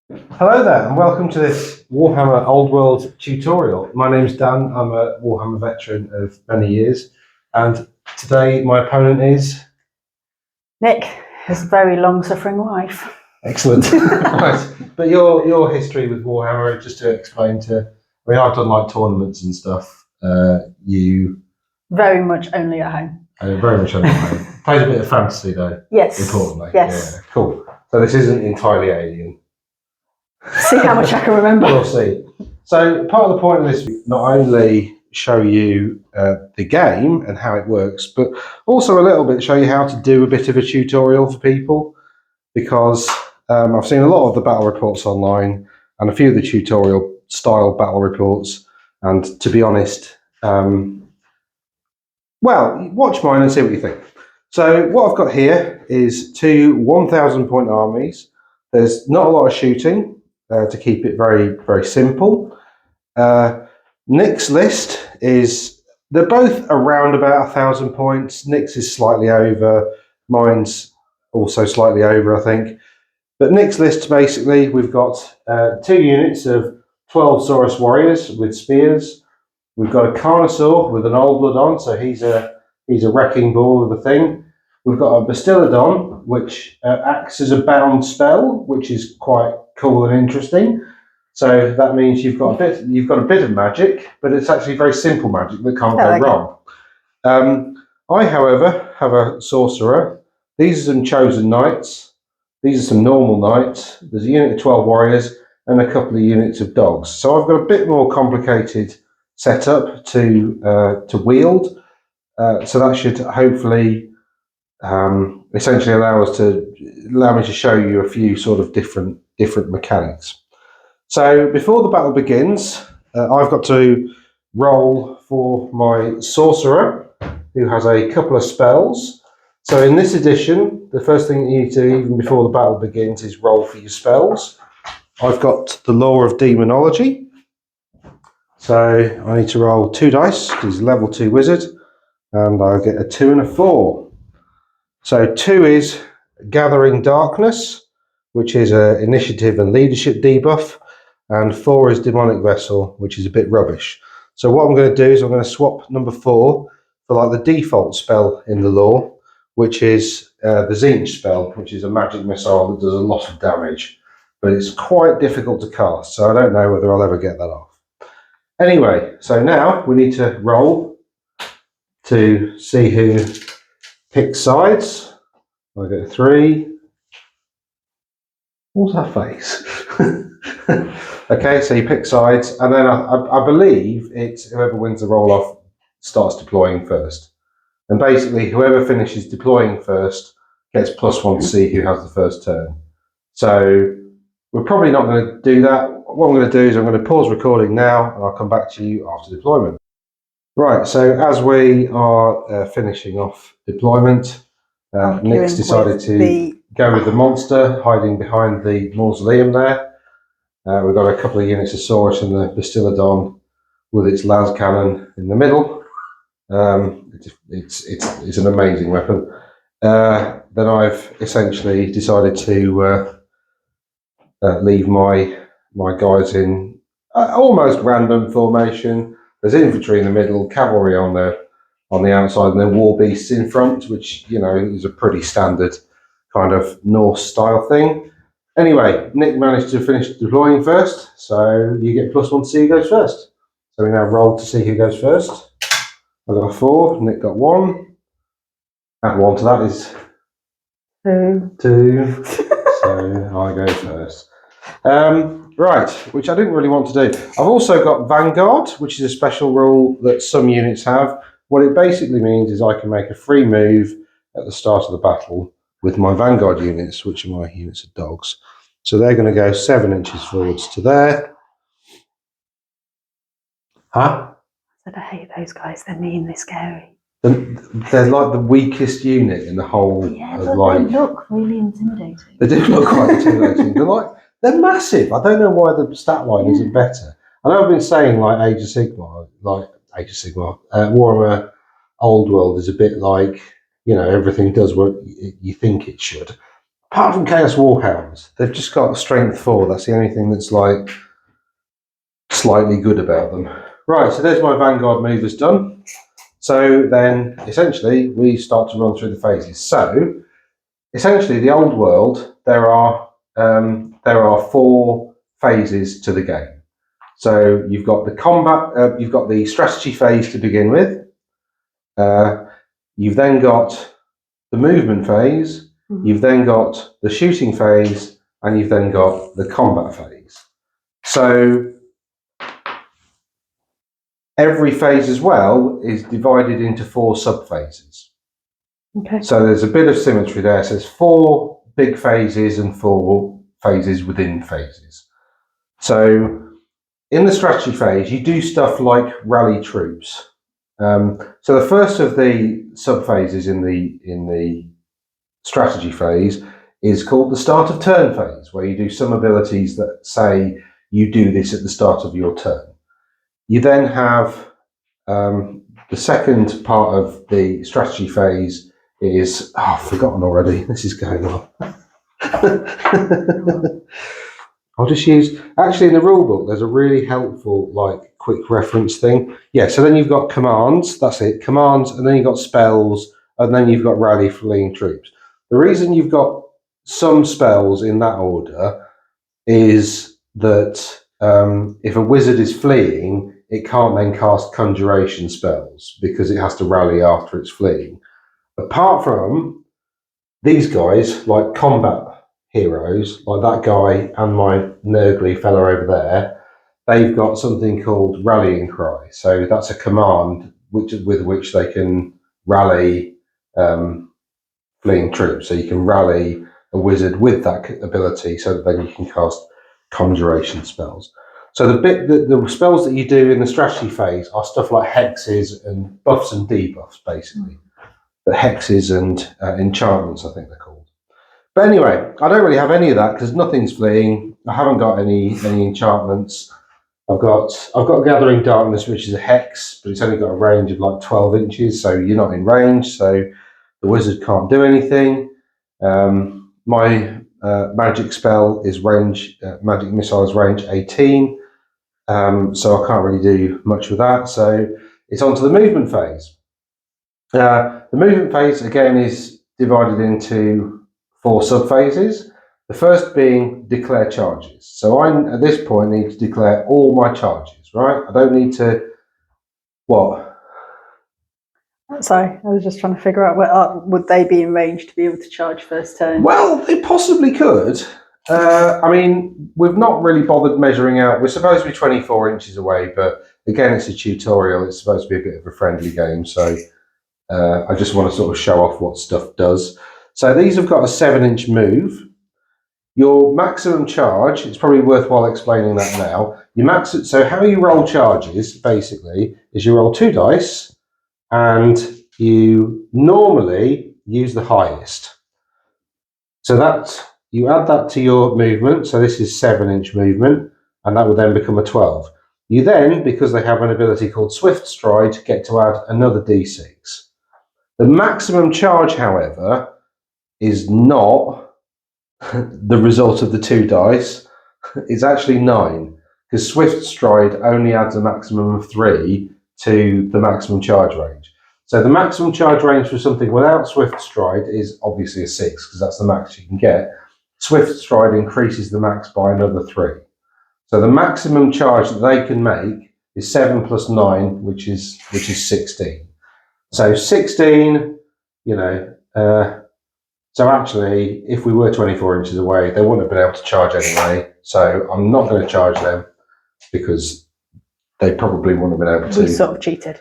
Hello there, and welcome to this Warhammer Old World tutorial. My name's Dan. I'm a Warhammer veteran of many years, and today my opponent is Nick, his very long-suffering wife. excellent. Right, but your history with Warhammer, just to explain I mean, I've done like tournaments and stuff. You very much only at home. Very much only at home. Played a bit of fantasy though. Yes. Importantly. Yes. Yeah, cool. So this isn't entirely alien. See how much I can remember. We'll see. So part of the point of this, not only show you the game and how it works, but also a little bit show you how to do a bit of a tutorial for people, because I've seen a lot of the battle reports online and a few of the tutorial style battle reports, and to be honest, well, watch mine and see what you think. So what I've got here is two 1,000 point armies. There's not a lot of shooting. To keep it very, very simple. Nick's list is, they're both around about 1,000 points. Nick's is slightly over, mine's also slightly over, I think. But Nick's list, basically, we've got 2 units of 12 Saurus warriors with spears. We've got a Carnosaur with an old blood on, so he's a wrecking ball of a thing. We've got a Bastillodon, which acts as a bound spell, which is quite cool and interesting. So that means you've got a bit of magic, but it's actually very simple magic that can't go wrong. I, however, have a sorcerer. These are some chosen knights. These are some normal knights. There's a unit of 12 warriors and a couple of units of dogs. So I've got a bit more complicated setup to wield. So that should hopefully essentially allow me to show you a few sort of different mechanics. So before the battle begins, I've got to roll for my sorcerer, who has a couple of spells. So in this edition, the first thing you need to do, even before the battle begins, is roll for your spells. I've got the Law of Demonology. So I need to roll 2 dice. He's a level 2 wizard, and I'll get a 2 and a 4. So 2 is Gathering Darkness, which is an initiative and leadership debuff, and 4 is Demonic Vessel, which is a bit rubbish. So what I'm going to do is I'm going to swap number 4 for like the default spell in the lore, which is the Zinch spell, which is a magic missile that does a lot of damage, but it's quite difficult to cast, so I don't know whether I'll ever get that off. Anyway, so now we need to roll to see who picks sides. I get 3. What's that face? Okay, so you pick sides, and then I believe it's whoever wins the roll-off starts deploying first. And basically, whoever finishes deploying first gets +1 to see who has the first turn. So we're probably not going to do that. What I'm going to do is I'm going to pause recording now, and I'll come back to you after deployment. Right, so as we are finishing off deployment, Nick's decided to go with the monster hiding behind the mausoleum there. We've got a couple of units of Saurus and the Bastillodon with its las cannon in the middle. It's an amazing weapon. Then I've essentially decided to leave my guys in almost random formation. There's infantry in the middle, cavalry on the outside, and then war beasts in front, which, you know, is a pretty standard kind of Norse style thing. Anyway, Nick managed to finish deploying first, so you get +1 to see who goes first. So we now roll to see who goes first. I got a 4, Nick got 1. Add 1 to that is 2. So I go first. Right, which I didn't really want to do. I've also got Vanguard, which is a special rule that some units have. What it basically means is I can make a free move at the start of the battle with my Vanguard units, which are my units of dogs. So they're going to go 7 inches forwards to there. Huh? I said I hate those guys. They're mean, they're scary. They're like the weakest unit in the whole. Yeah, but they look really intimidating. They do look quite intimidating. They're massive. I don't know why the stat line isn't better. I know I've been saying like Age of Sigmar, Warhammer Old World is a bit like, you know, everything does what you think it should. apart from Chaos Warhounds, they've just got strength 4. That's the only thing that's like slightly good about them. Right, so there's my Vanguard movers done. So then essentially we start to run through the phases. So essentially the old world, there are 4 phases to the game. So you've got the combat, you've got the strategy phase to begin with. You've then got the movement phase, you've then got the shooting phase, and you've then got the combat phase. So every phase as well is divided into 4 sub-phases. Okay. So there's a bit of symmetry there. So there's 4 big phases and 4 phases within phases. So in the strategy phase, you do stuff like rally troops. So the first of the sub-phases in the strategy phase is called the start of turn phase, where you do some abilities that say you do this at the start of your turn. You then have the second part of the strategy phase is, I've forgotten already, this is going on. I'll just use, actually in the rule book, there's a really helpful, like, quick reference thing. Yeah, so then you've got commands, that's it, commands, and then you've got spells, and then you've got rally fleeing troops. The reason you've got some spells in that order is that if a wizard is fleeing, it can't then cast conjuration spells because it has to rally after it's fleeing. Apart from these guys, like combat heroes, like that guy and my Nurgly fella over there, they've got something called Rallying Cry. So that's a command with which they can rally fleeing troops. So you can rally a wizard with that ability so that then you can cast conjuration spells. So the spells that you do in the strategy phase are stuff like hexes and buffs and debuffs, basically. The hexes and enchantments, I think they're called. But anyway, I don't really have any of that because nothing's fleeing. I haven't got any enchantments. I've got Gathering Darkness, which is a hex, but it's only got a range of like 12 inches, so you're not in range, so the wizard can't do anything. My magic spell is magic missile is range 18, so I can't really do much with that. So it's on to the movement phase. The movement phase, again, is divided into 4 sub-phases. The first being declare charges. So I, at this point, need to declare all my charges, right? I don't need to... What? Sorry, I was just trying to figure out, would they be in range to be able to charge first turn? Well, they possibly could. I mean, we've not really bothered measuring out. We're supposed to be 24 inches away, but again, it's a tutorial. It's supposed to be a bit of a friendly game, so I just want to sort of show off what stuff does. So these have got a 7-inch move. Your maximum charge, it's probably worthwhile explaining that now. So how you roll charges, basically, is you roll 2 dice, and you normally use the highest. So that you add that to your movement. So this is 7-inch movement, and that would then become a 12. You then, because they have an ability called Swift Stride, get to add another d6. The maximum charge, however, is not the result of the 2 dice. It's actually 9, because Swift Stride only adds a maximum of 3 to the maximum charge range. So the maximum charge range for something without Swift Stride is obviously a 6, because that's the max you can get. Swift Stride increases the max by another 3. So the maximum charge that they can make is 7 plus 9, which is 16. So 16, you know, so actually, if we were 24 inches away, they wouldn't have been able to charge anyway. So I'm not going to charge them because they probably wouldn't have been able to. We sort of cheated.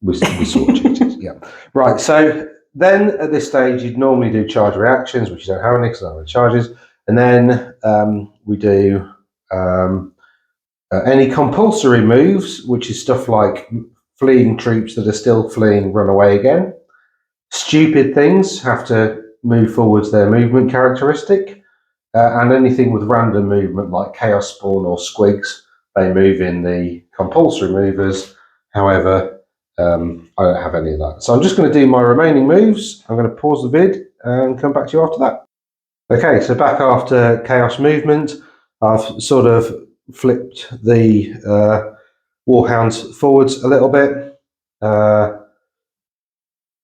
We sort of cheated, yeah. Right, so then at this stage, you'd normally do charge reactions, which you don't have any because I don't have any charges. And then we do any compulsory moves, which is stuff like fleeing troops that are still fleeing run away again. Stupid things have to move forwards their movement characteristic, and anything with random movement like Chaos Spawn or Squigs, they move in the compulsory movers. However, I don't have any of that. So I'm just going to do my remaining moves. I'm going to pause the vid and come back to you after that. Okay, so back after chaos movement, I've sort of flipped the warhounds forwards a little bit,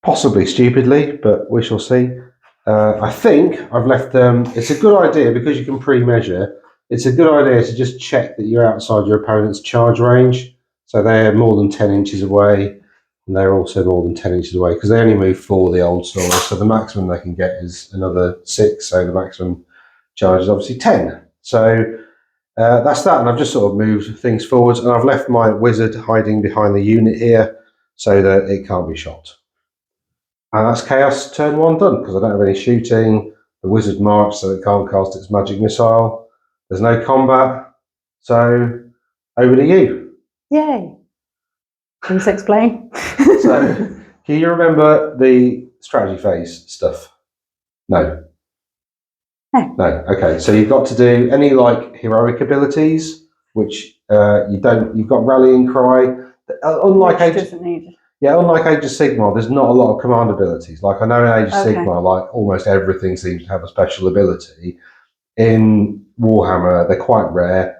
possibly stupidly, but we shall see. I think I've left them. It's a good idea because you can pre-measure. It's a good idea to just check that you're outside your opponent's charge range. So they're more than 10 inches away, and they're also more than 10 inches away because they only move 4 the old style. So the maximum they can get is another 6. So the maximum charge is obviously 10. So that's that, and I've just sort of moved things forwards, and I've left my wizard hiding behind the unit here so that it can't be shot. And that's Chaos turn 1 done, because I don't have any shooting. The wizard marched so it can't cast its magic missile. There's no combat. So, over to you. Yay. Please explain. So, can you remember the strategy phase stuff? No. No. Okay, so you've got to do any like heroic abilities, which you don't. You've got rallying cry. Unlike unlike Age of Sigmar, there's not a lot of command abilities. Like I know in Age of Sigmar, like almost everything seems to have a special ability. In Warhammer, they're quite rare.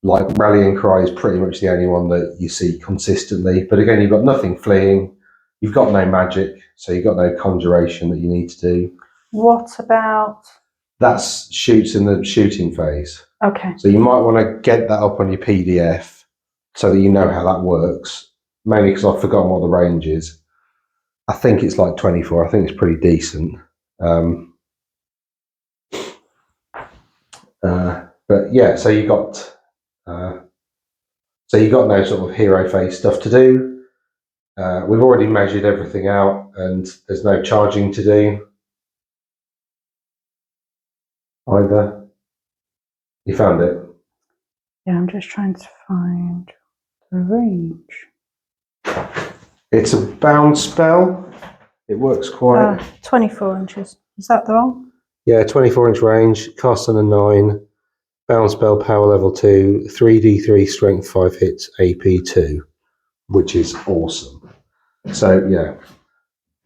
Like Rallying Cry is pretty much the only one that you see consistently. But again, you've got nothing fleeing. You've got no magic, so you've got no conjuration that you need to do. What about? That's shoots in the shooting phase. Okay. So you might want to get that up on your PDF so that you know how that works. Mainly because I've forgotten what the range is. I think it's like 24. I think it's pretty decent. But yeah, so you got no sort of hero phase stuff to do. We've already measured everything out, and there's no charging to do either. You found it? Yeah, I'm just trying to find the range. It's a bound spell. It works quite. 24 inches. Is that the wrong? Yeah, 24-inch range. Cast on a 9. Bound spell, power level 2. 3d3, strength 5 hits, AP 2, which is awesome. So yeah.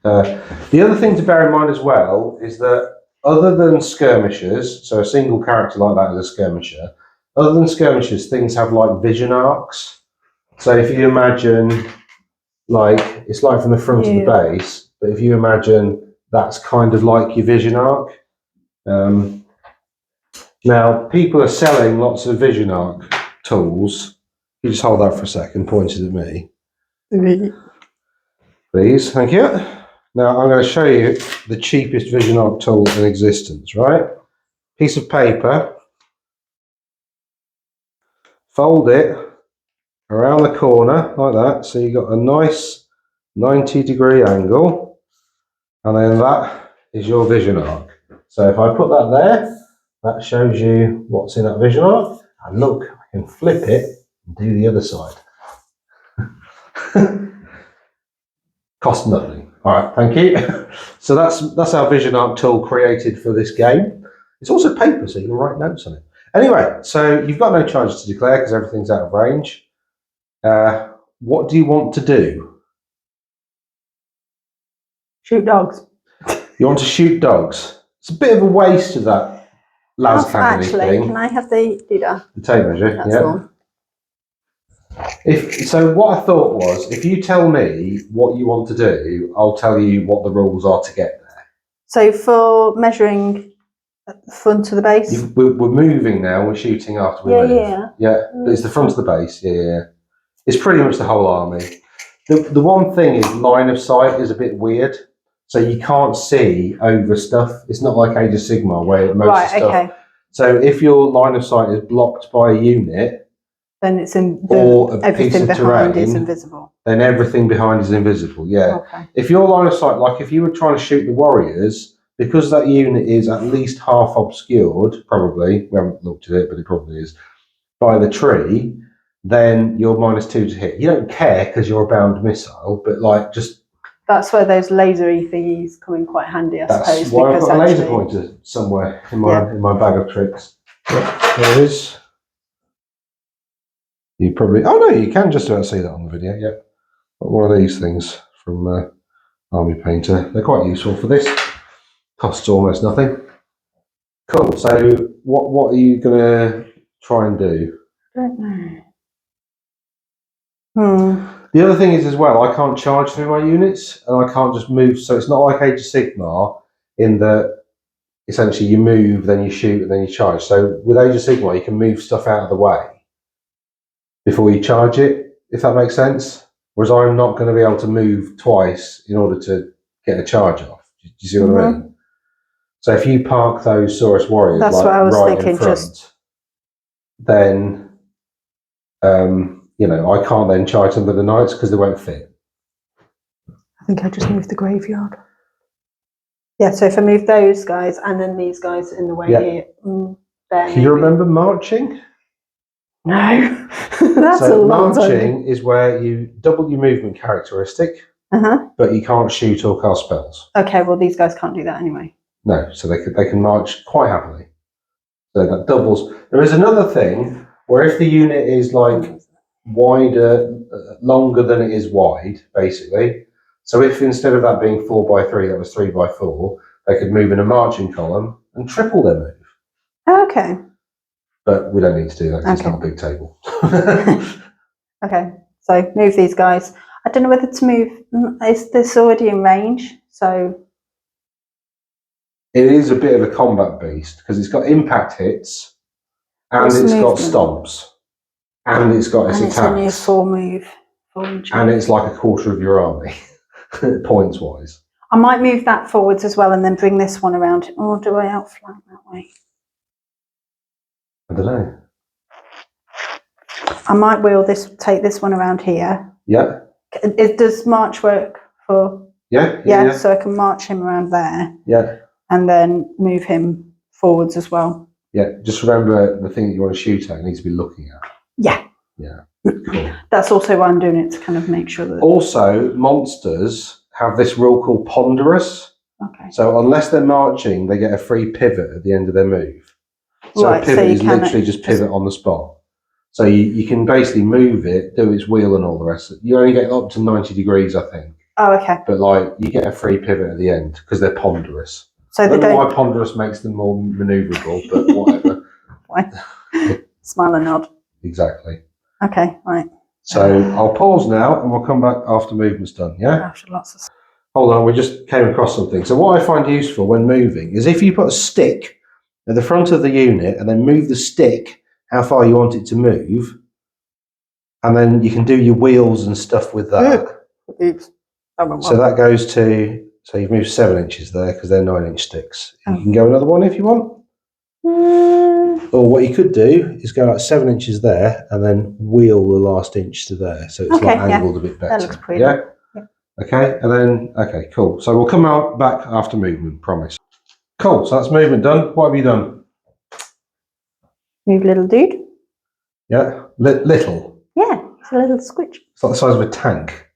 The other thing to bear in mind as well is that other than skirmishers, so a single character like that is a skirmisher. Other than skirmishers, things have like vision arcs. So if you imagine, like it's like from the front of the base, but if you imagine that's kind of like your vision arc. Now people are selling lots of vision arc tools. You just hold that for a second, pointed at me. Please, thank you. Now I'm going to show you the cheapest vision arc tool in existence, right? Piece of paper, fold it around the corner like that, so you've got a nice 90-degree angle, and then that is your vision arc. So if I put that there, that shows you what's in that vision arc, and look, I can flip it and do the other side. Cost nothing. All right, thank you. So that's our vision arc tool created for this game. It's also paper, so you can write notes on it. Anyway, so you've got no charges to declare because everything's out of range. What do you want to do? Shoot dogs. You want to shoot dogs. It's a bit of a waste of that las cannon thing. Can I have the doodah? The tape measure, That's yeah. all. So what I thought was, if you tell me what you want to do, I'll tell you what the rules are to get there. So for measuring the front of the base? We're moving now, we're shooting after we move. Yeah, but it's the front of the base, yeah. It's pretty much the whole army. The one thing is line of sight is a bit weird. So you can't see over stuff. It's not like Age of Sigmar where most of stuff. Okay. So if your line of sight is blocked by a unit, then it's everything behind is invisible. Then everything behind is invisible. Yeah. Okay. If your line of sight, like if you were trying to shoot the warriors, because that unit is at least half obscured, probably, we haven't looked at it, but it probably is, by the tree, then you're -2 to hit. You don't care because you're a bound missile, but like just. That's where those lasery thingies come in quite handy, I suppose. That's why I've got a laser pointer somewhere in my bag of tricks. Yeah, there it is. You probably, oh no, you can just about see that on the video, yeah. Got one of these things from Army Painter. They're quite useful for this. Costs almost nothing. Cool. So what are you gonna try and do? I don't know. The other thing is as well, I can't charge through my units, and I can't just move. So it's not like Age of Sigmar in that essentially you move, then you shoot, and then you charge. So with Age of Sigmar, you can move stuff out of the way before you charge it, if that makes sense. Whereas I'm not going to be able to move twice in order to get a charge off. Do you see what I mean? So if you park those Saurus Warriors That's like what I was right thinking, in front, then I can't then charge them with the knights because they won't fit. I think I just moved the graveyard. Yeah, so if I move those guys and then these guys in the way here, then Can you remember marching? No, that's so a long marching time. is where you double your movement characteristic, but you can't shoot or cast spells. Okay, well these guys can't do that anyway. No, so they can march quite happily. So that doubles. There is another thing where if the unit is like wider, longer than it is wide, basically. So if instead of that being 4x3, that was 3x4, they could move in a marching column and triple their move. Okay. But we don't need to do that because it's not a big table. Okay, so move these guys. I don't know whether to move. Is this already in range? So it is a bit of a combat beast because it's got impact hits and it's got stomps and it's got its attacks. It's only a 4 move. And it's like a quarter of your army, points wise. I might move that forwards as well and then bring this one around. Or do I outflank that way? I don't know. I might take this one around here. Yeah. Does march work for? Yeah. So I can march him around there. Yeah. And then move him forwards as well. Yeah. Just remember the thing that you want to shoot at, you need to be looking at. Yeah. Yeah. Cool. That's also why I'm doing it, to kind of make sure that. Also, monsters have this rule called ponderous. Okay. So unless they're marching, they get a free pivot at the end of their move. So a pivot is literally just pivot on the spot. So you can basically move it, do its wheel and all the rest. You only get up to 90 degrees, I think. Oh, okay. But you get a free pivot at the end because they're ponderous. So I don't know why ponderous makes them more manoeuvrable, but whatever. Why? Smile and nod. Exactly. Okay, right. So I'll pause now and we'll come back after movement's done, yeah? After lots of... Hold on, we just came across something. So what I find useful when moving is if you put a stick at the front of the unit and then move the stick how far you want it to move, and then you can do your wheels and stuff with that. Oops. So that goes to, so you've moved 7 inches there because they're 9-inch sticks. You can go another one if you want. Or what you could do is go like 7 inches there and then wheel the last inch to there. So it's angled a bit better. That looks pretty. Yeah? Okay, and then, okay, cool. So we'll come out back after movement, promise. Cool, so that's movement done. What have you done? Move little dude. Yeah, little. Yeah, it's a little squitch. It's like the size of a tank.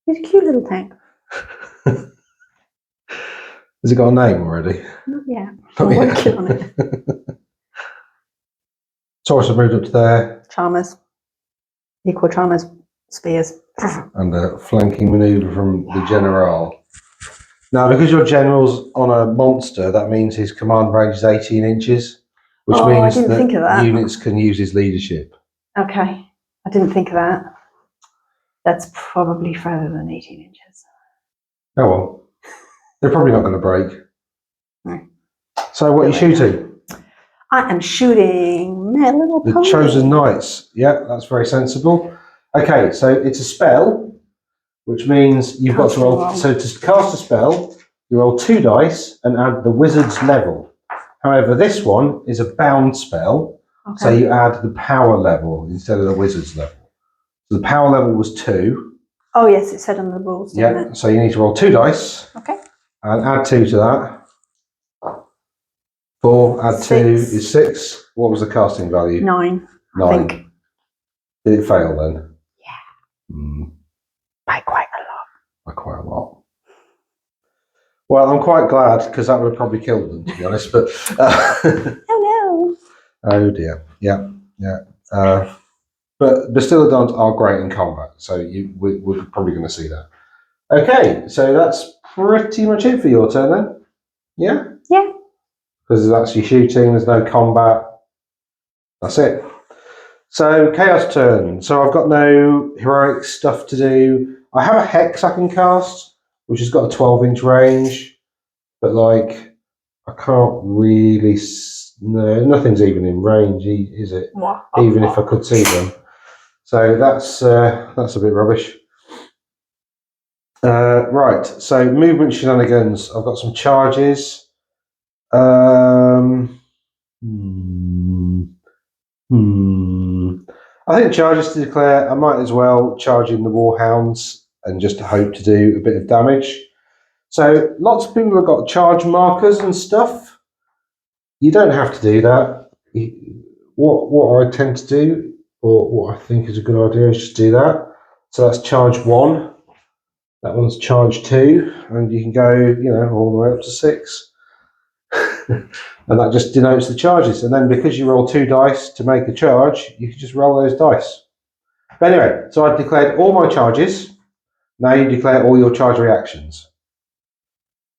He's a cute little tank. Has it got a name already? Not yet. I'm working on it. Taurus have moved up to there. Charmers. Equal charmers. Spears. And a flanking manoeuvre from the General. Now, because your general's on a monster, that means his command range is 18 inches, which means that units can use his leadership. Okay, I didn't think of that. That's probably further than 18 inches. Oh well. They're probably not going to break. No. So what are you shooting? I am shooting my little The pony. Chosen Knights. Yeah, that's very sensible. Okay, so it's a spell, which means you've got to roll. So to cast a spell, you roll 2 dice and add the wizard's level. However, this one is a bound spell, so you add the power level instead of the wizard's level. So the power level was 2. Oh yes, it said on the rules. Yeah, so you need to roll 2 dice. Okay. And add 2 to that. 4 add 2 is 6. What was the casting value? 9. 9. I think. Did it fail then? Yeah. By quite a lot. By quite a lot. Well, I'm quite glad because that would have probably killed them, to be honest. But oh no. Oh dear. Yeah. But Bastillodons are great in combat, so we're probably going to see that. Okay, so that's pretty much it for your turn then. Yeah. Yeah. because there's actually shooting, there's no combat. That's it. So chaos turn. So I've got no heroic stuff to do. I have a hex I can cast, which has got a 12-inch range, but like I can't really. No, nothing's even in range, is it? Even if I could see them. So that's a bit rubbish. Right. So movement shenanigans. I've got some charges. I think charges to declare. I might as well charge in the warhounds and just hope to do a bit of damage. So lots of people have got charge markers and stuff. You don't have to do that. What I tend to do, or what I think is a good idea, is just do that. So that's charge 1. That one's charge 2, and you can go, all the way up to 6. And that just denotes the charges. And then because you roll 2 dice to make a charge, you can just roll those dice. But anyway, so I've declared all my charges. Now you declare all your charge reactions.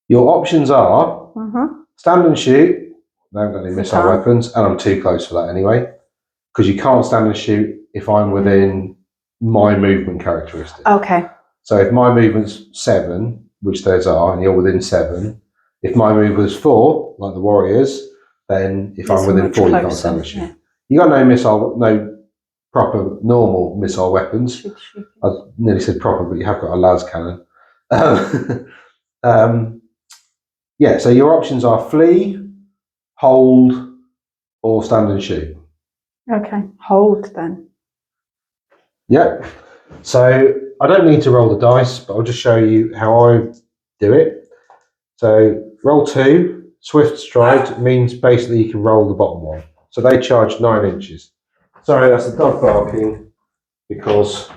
Your options are stand and shoot. I haven't got any missile weapons, and I'm too close for that anyway, because you can't stand and shoot if I'm within my movement characteristic. Okay. So if my movement's 7, which those are, and you're within 7, if my move was 4, like the warriors, then if I'm within 4, you can't stand and shoot. Yeah. You got no proper normal missile weapons. I nearly said proper, but you have got a las cannon. Yeah, so your options are flee, hold, or stand and shoot. Okay, hold then. Yep. So I don't need to roll the dice, but I'll just show you how I do it. So roll 2, swift stride means basically you can roll the bottom one. So they charge 9 inches. Sorry, that's the dog barking because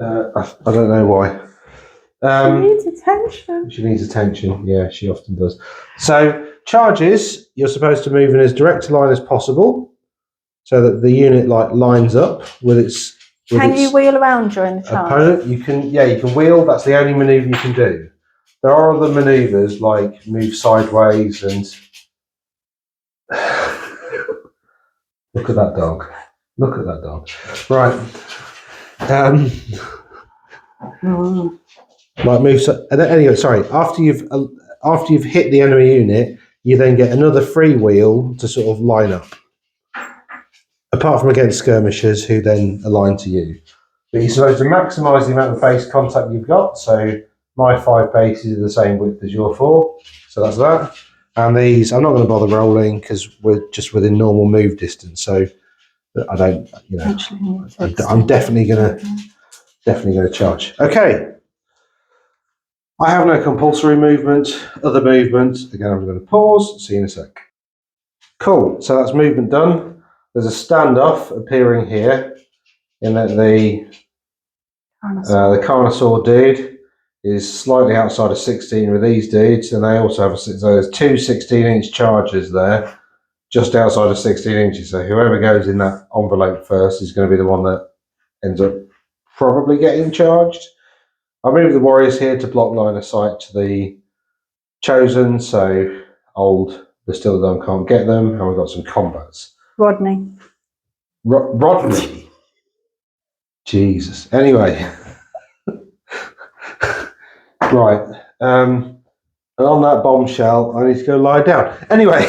I don't know why. She needs attention. She needs attention. Yeah, she often does. So charges, you're supposed to move in as direct a line as possible, so that the unit lines up with its. Can you wheel around during the charge? Opponent, you can wheel. That's the only manoeuvre you can do. There are other manoeuvres like move sideways and. Look at that dog. Look at that dog. Right. Like move. Anyway, sorry. After you've hit the enemy unit, you then get another free wheel to sort of line up. Apart from against skirmishers, who then align to you. But you're supposed to maximise the amount of base contact you've got. So my 5 bases are the same width as your 4. So that's that. And these, I'm not going to bother rolling because we're just within normal move distance. So I don't, I'm definitely going to charge. Okay. I have no compulsory movement. Other movement. Again, I'm going to pause. See you in a sec. Cool. So that's movement done. There's a standoff appearing here in that the Carnosaur dude is slightly outside of 16 with these dudes, and they also have so there's 2 16-inch charges there, just outside of 16 inches. So whoever goes in that envelope first is going to be the one that ends up probably getting charged. I move the warriors here to block line of sight to the chosen, so old Bastildon can't get them, and we've got some combats. Rodney. Rodney. Jesus. Anyway. Right. And on that bombshell, I need to go lie down. Anyway,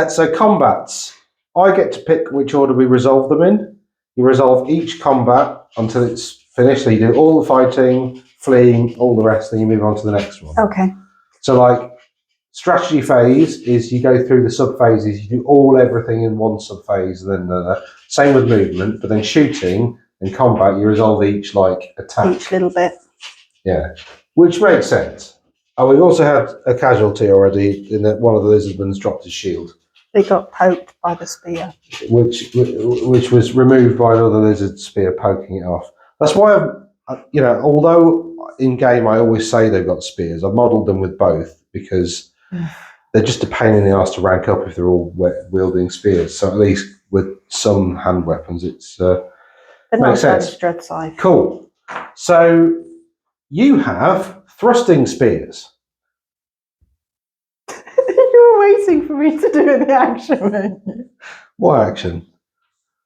so combats. I get to pick which order we resolve them in. You resolve each combat until it's finished. So you do all the fighting, fleeing, all the rest, then you move on to the next one. Okay. So like strategy phase is you go through the sub phases, you do everything in one sub phase, and then same with movement, but then shooting and combat, you resolve each attack. Each little bit. Yeah, which makes sense. Oh, we've also had a casualty already in that one of the lizardmen's dropped his shield. They got poked by the spear. Which was removed by another lizard spear poking it off. That's why although in game I always say they've got spears, I've modelled them with both because they're just a pain in the arse to rank up if they're all wielding spears. So at least with some hand weapons, it's makes sense. Cool. So you have thrusting spears. You You were waiting for me to do the action, weren't you? What action?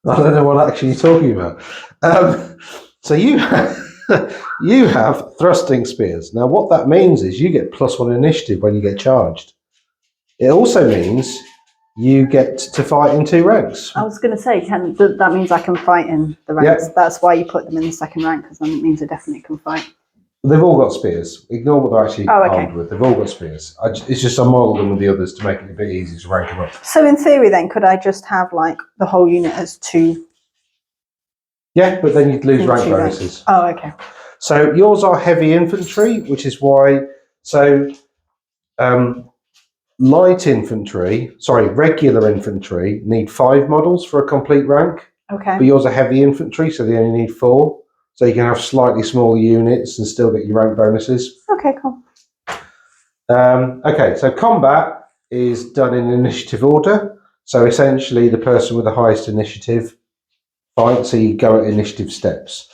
I don't know what action you're talking about. So you have, you have thrusting spears. Now, what that means is you get +1 initiative when you get charged. It also means you get to fight in 2 ranks. I was going to say, that means I can fight in the ranks. Yep. That's why you put them in the second rank, because then it means I definitely can fight. They've all got spears. Ignore what they're actually armed with. They've all got spears. It's just I modelled them with the others to make it a bit easier to rank them up. So in theory then, could I just have like the whole unit as 2? Yeah, but then you'd lose rank bonuses. Oh, okay. So yours are heavy infantry, which is why... regular infantry need 5 models for a complete rank. Okay. But yours are heavy infantry, so they only need 4. So you can have slightly smaller units and still get your rank bonuses. Okay, cool. Okay, so combat is done in initiative order. So essentially the person with the highest initiative fights, so you go at initiative steps.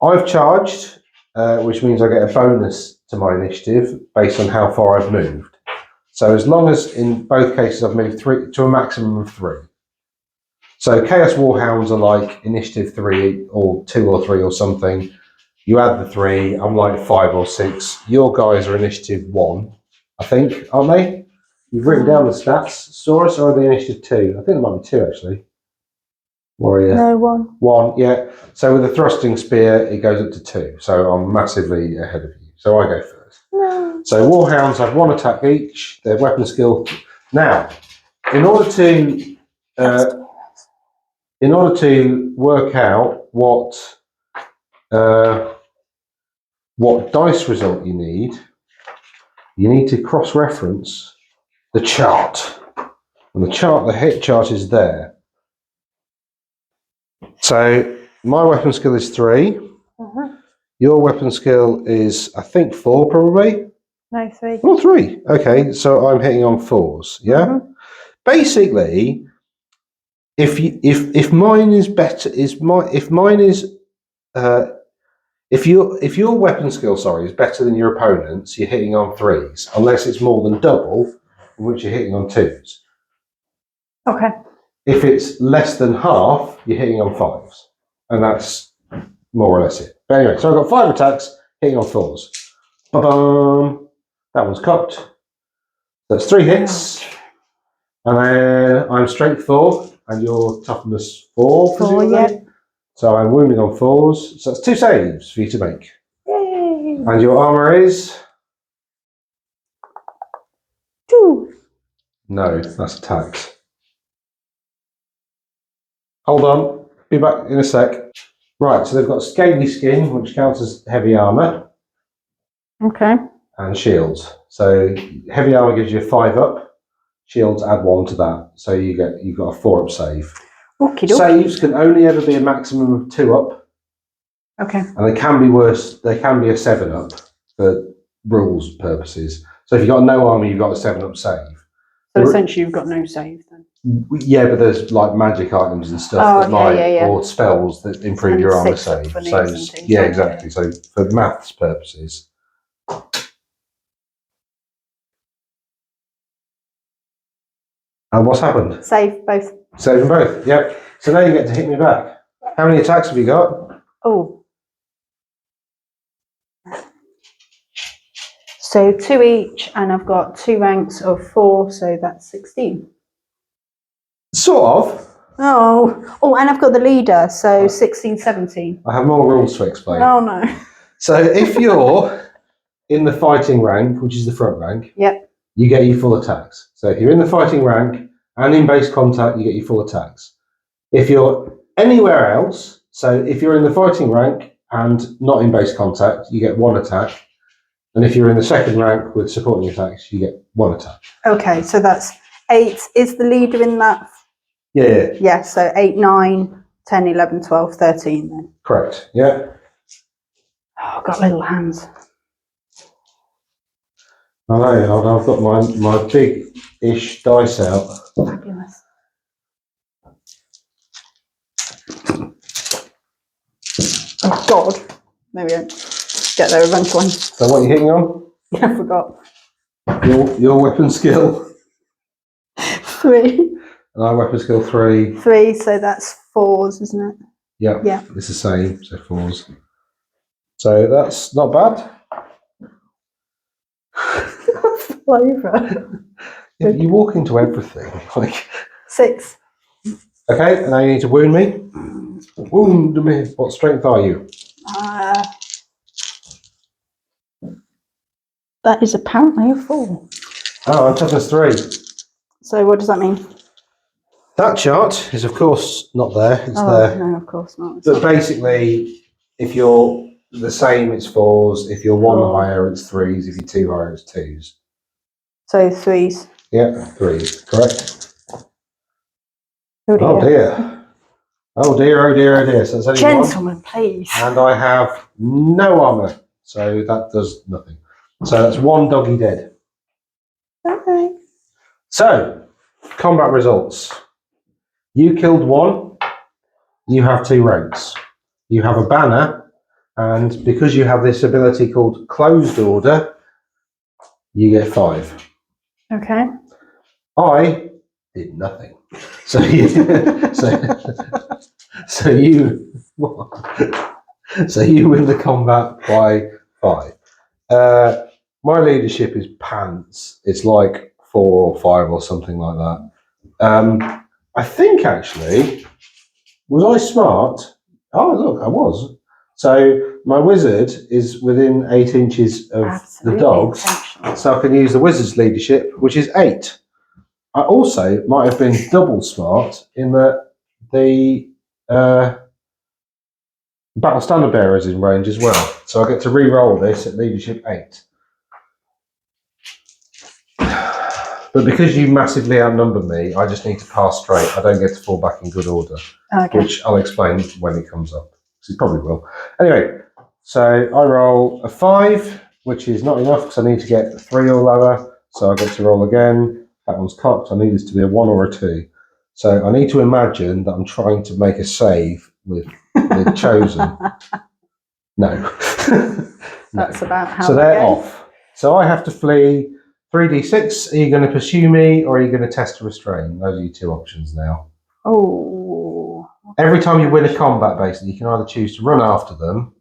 I've charged, which means I get a bonus to my initiative based on how far I've moved. So as long as in both cases I've moved 3 to a maximum of 3. So Chaos Warhounds are like initiative 3 or 2 or 3 or something. You add the 3, I'm like 5 or 6. Your guys are initiative 1, I think, aren't they? You've written down the stats. Saurus, or are they initiative 2? I think it might be 2 actually. Warrior. No, 1. 1, yeah. So with a thrusting spear, it goes up to 2. So I'm massively ahead of you. So I go first. No. So Warhounds have 1 attack each. Their weapon skill. Now, in order to work out what dice result you need to cross-reference the chart. And the hit chart is there. So my weapon skill is 3. Your weapon skill is, I think, 4 probably. No, 3. Oh, 3. Okay, so I'm hitting on 4s. Yeah. Basically, if mine is better, if your weapon skill, is better than your opponent's, you're hitting on 3s, unless it's more than double, in which you're hitting on 2s. Okay. If it's less than half, you're hitting on 5s, and that's more or less it. But anyway, so I've got 5 attacks, hitting on 4s. Ba-bum. That one's cocked. That's 3 hits, and then I'm strength 4, and you're toughness 4, presumably. 4, yeah. So I'm wounding on 4s. So that's 2 saves for you to make. Yay. And your armour is? 2. No, that's attacks. Hold on, be back in a sec. Right, so they've got scaly skin, which counts as heavy armour. Okay. And shields. So heavy armour gives you a 5 up. Shields add 1 to that. So you've got a 4 up save. Okie dokie. Saves can only ever be a maximum of 2 up. Okay. And they can be worse. They can be a 7 up for rules purposes. So if you've got no armour, you've got a 7 up save. So essentially you've got no save then? Yeah, but there's like magic items and stuff or spells that improve and your armour 6 up save. for So knees and things, yeah, exactly. So for maths purposes. And what's happened? Save both. Save them both, yep. So now you get to hit me back. How many attacks have you got? Oh. So 2 each, and I've got 2 ranks of 4, so that's 16. Sort of. Oh, and I've got the leader, so 16, 17. I have more rules to explain. Oh no. So if you're in the fighting rank, which is the front rank, yep, you get your full attacks. So if you're in the fighting rank and in base contact, you get your full attacks. If you're anywhere else, so if you're in the fighting rank and not in base contact, you get 1 attack. And if you're in the second rank with supporting attacks, you get 1 attack. Okay, so that's 8. Is the leader in that? Yeah. Yeah, so 8, 9, 10, 11, 12, 13 then. Correct, yeah. Oh, I've got little hands. I know, I've got my big-ish dice out. Fabulous. Oh God, maybe I get there eventually. So what are you hitting on? I forgot. Your weapon skill. 3. And I weapon skill 3. 3, so that's 4s, isn't it? Yeah. Yeah. It's the same, so 4s. So that's not bad. Flavour. Yeah, you walk into everything. Like 6. okay, and now you need to wound me. Wound me. What strength are you? That is apparently a 4. Oh, I'm toughness 3. So what does that mean? That chart is, of course, not there. It's Oh, there. no, of course not. But basically, if you're the same, it's 4s. If you're 1 higher, it's 3s. If you're 2 higher, it's 2s. So 3s. Yeah, 3s. Correct. Oh dear. Oh dear. Oh dear, oh dear, oh dear. So it's only Gentlemen, 1. please. And I have no armour. So that does nothing. So that's 1 doggy dead. Okay. So, combat results. You killed 1. You have 2 ranks. You have a banner, and because you have this ability called Closed Order, you get 5. Okay. I did nothing. So you, so you, so you win the combat by 5. My leadership is pants. It's like 4 or 5 or something like that. I think actually, was I smart? Oh, look, I was. So my wizard is within 8 inches of the dogs, so I can use the wizard's leadership, which is 8. I also might have been double smart in that the battle standard bearer is in range as well, so I get to re-roll this at leadership 8. But because you massively outnumber me, I just need to pass straight. I don't get to fall back in good order, which I'll explain when it comes up. So it probably will. Anyway, so I roll a 5, which is not enough because I need to get 3 or lower. So I get to roll again. That one's cocked. I need this to be a 1 or a 2. So I need to imagine that I'm trying to make a save with the chosen. No. That's about how. So they're off. So I have to flee. 3d6. Are you going to pursue me, or are you going to test to restrain? Those are your 2 options now. Oh. Every time you win a combat, basically, you can either choose to run after them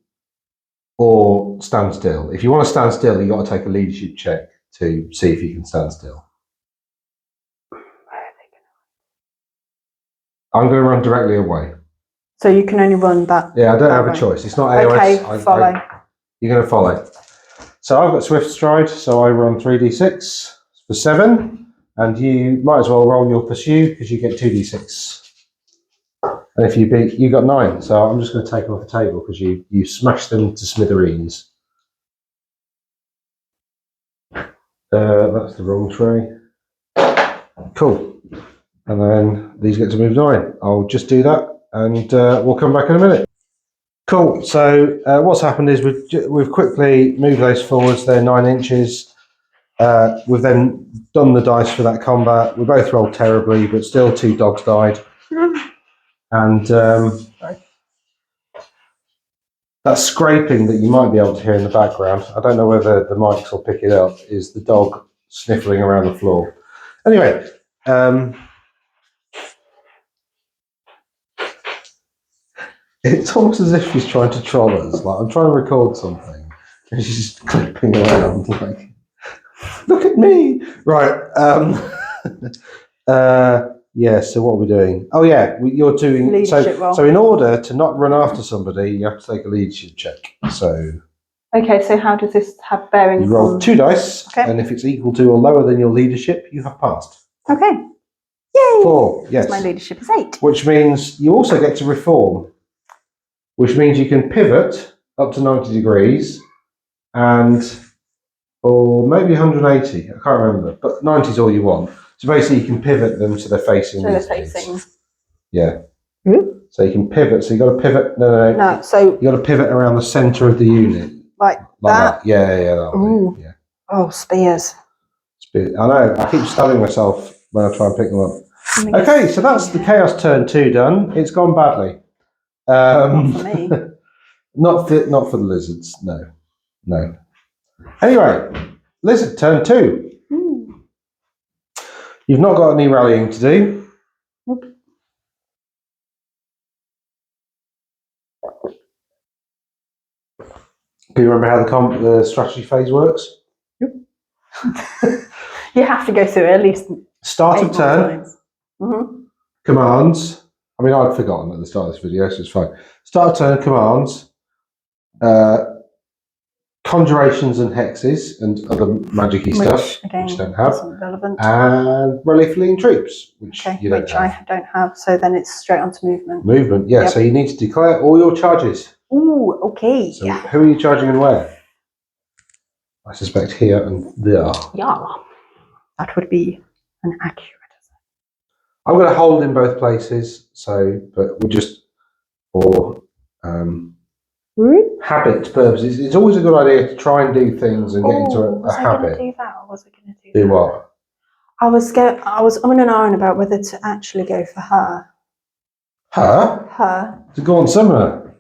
or stand still. If you want to stand still, you've got to take a leadership check to see if you can stand still. I'm going to run directly away. So you can only run that. Yeah, I don't have a choice. It's not AOS. Okay, follow. You're going to follow. So I've got Swift Stride, so I run 3d6 for 7, and you might as well roll your pursue because you get 2d6. And if you beat, you got 9, so I'm just going to take them off the table because you smashed them to smithereens. That's the wrong tray. Cool. And then these get to move 9. I'll just do that, and we'll come back in a minute. Cool. So what's happened is we've quickly moved those forwards. They're 9 inches. We've then done the dice for that combat. We both rolled terribly, but still 2 dogs died. And that scraping that you might be able to hear in the background, I don't know whether the mics will pick it up, is the dog sniffling around the floor. Anyway, it's almost as if she's trying to troll us. Like, I'm trying to record something, and she's just clipping around, like, look at me! Right, yeah, so what are we doing? Oh yeah, you're doing... Leadership roll. So in order to not run after somebody, you have to take a leadership check. So... Okay, so how does this have bearing? You roll 2 dice, and if it's equal to or lower than your leadership, you have passed. Okay. Yay! 4, yes. My leadership is 8. Which means you also get to reform, which means you can pivot up to 90 degrees or maybe 180, I can't remember, but 90 is all you want. So basically you can pivot them so they're facing these things. Yeah. Mm-hmm. So you can pivot, so you've got to pivot, no, so you've got to pivot around the centre of the unit. Like that? Yeah, that. Yeah. Oh, spears. I know, I keep stabbing myself when I try and pick them up. Okay, so that's the Chaos turn 2 done. It's gone badly. Not for me. not for the lizards, no. Anyway, Lizard turn 2. You've not got any rallying to do. Nope. Do you remember how the strategy phase works? Yep. You have to go through at least Start of turn. Commands. I mean, I'd forgotten at the start of this video, so it's fine. Start of turn commands. Conjurations and hexes and other magic-y stuff, again, which you don't have. Relevant. And rally fleeing troops, which you don't have. I don't have. So then it's straight onto movement. Movement, yeah. Yep. So you need to declare all your charges. Ooh, okay. So who are you charging and where? I suspect here and there. Yeah. That would be an accurate. I'm going to hold in both places, but we'll just for habit purposes. It's always a good idea to try and do things and get into a habit. Was I going to do that, or was I going to do that? Do what? I was on an iron about whether to actually go for her. Her? Her. To go on summoner.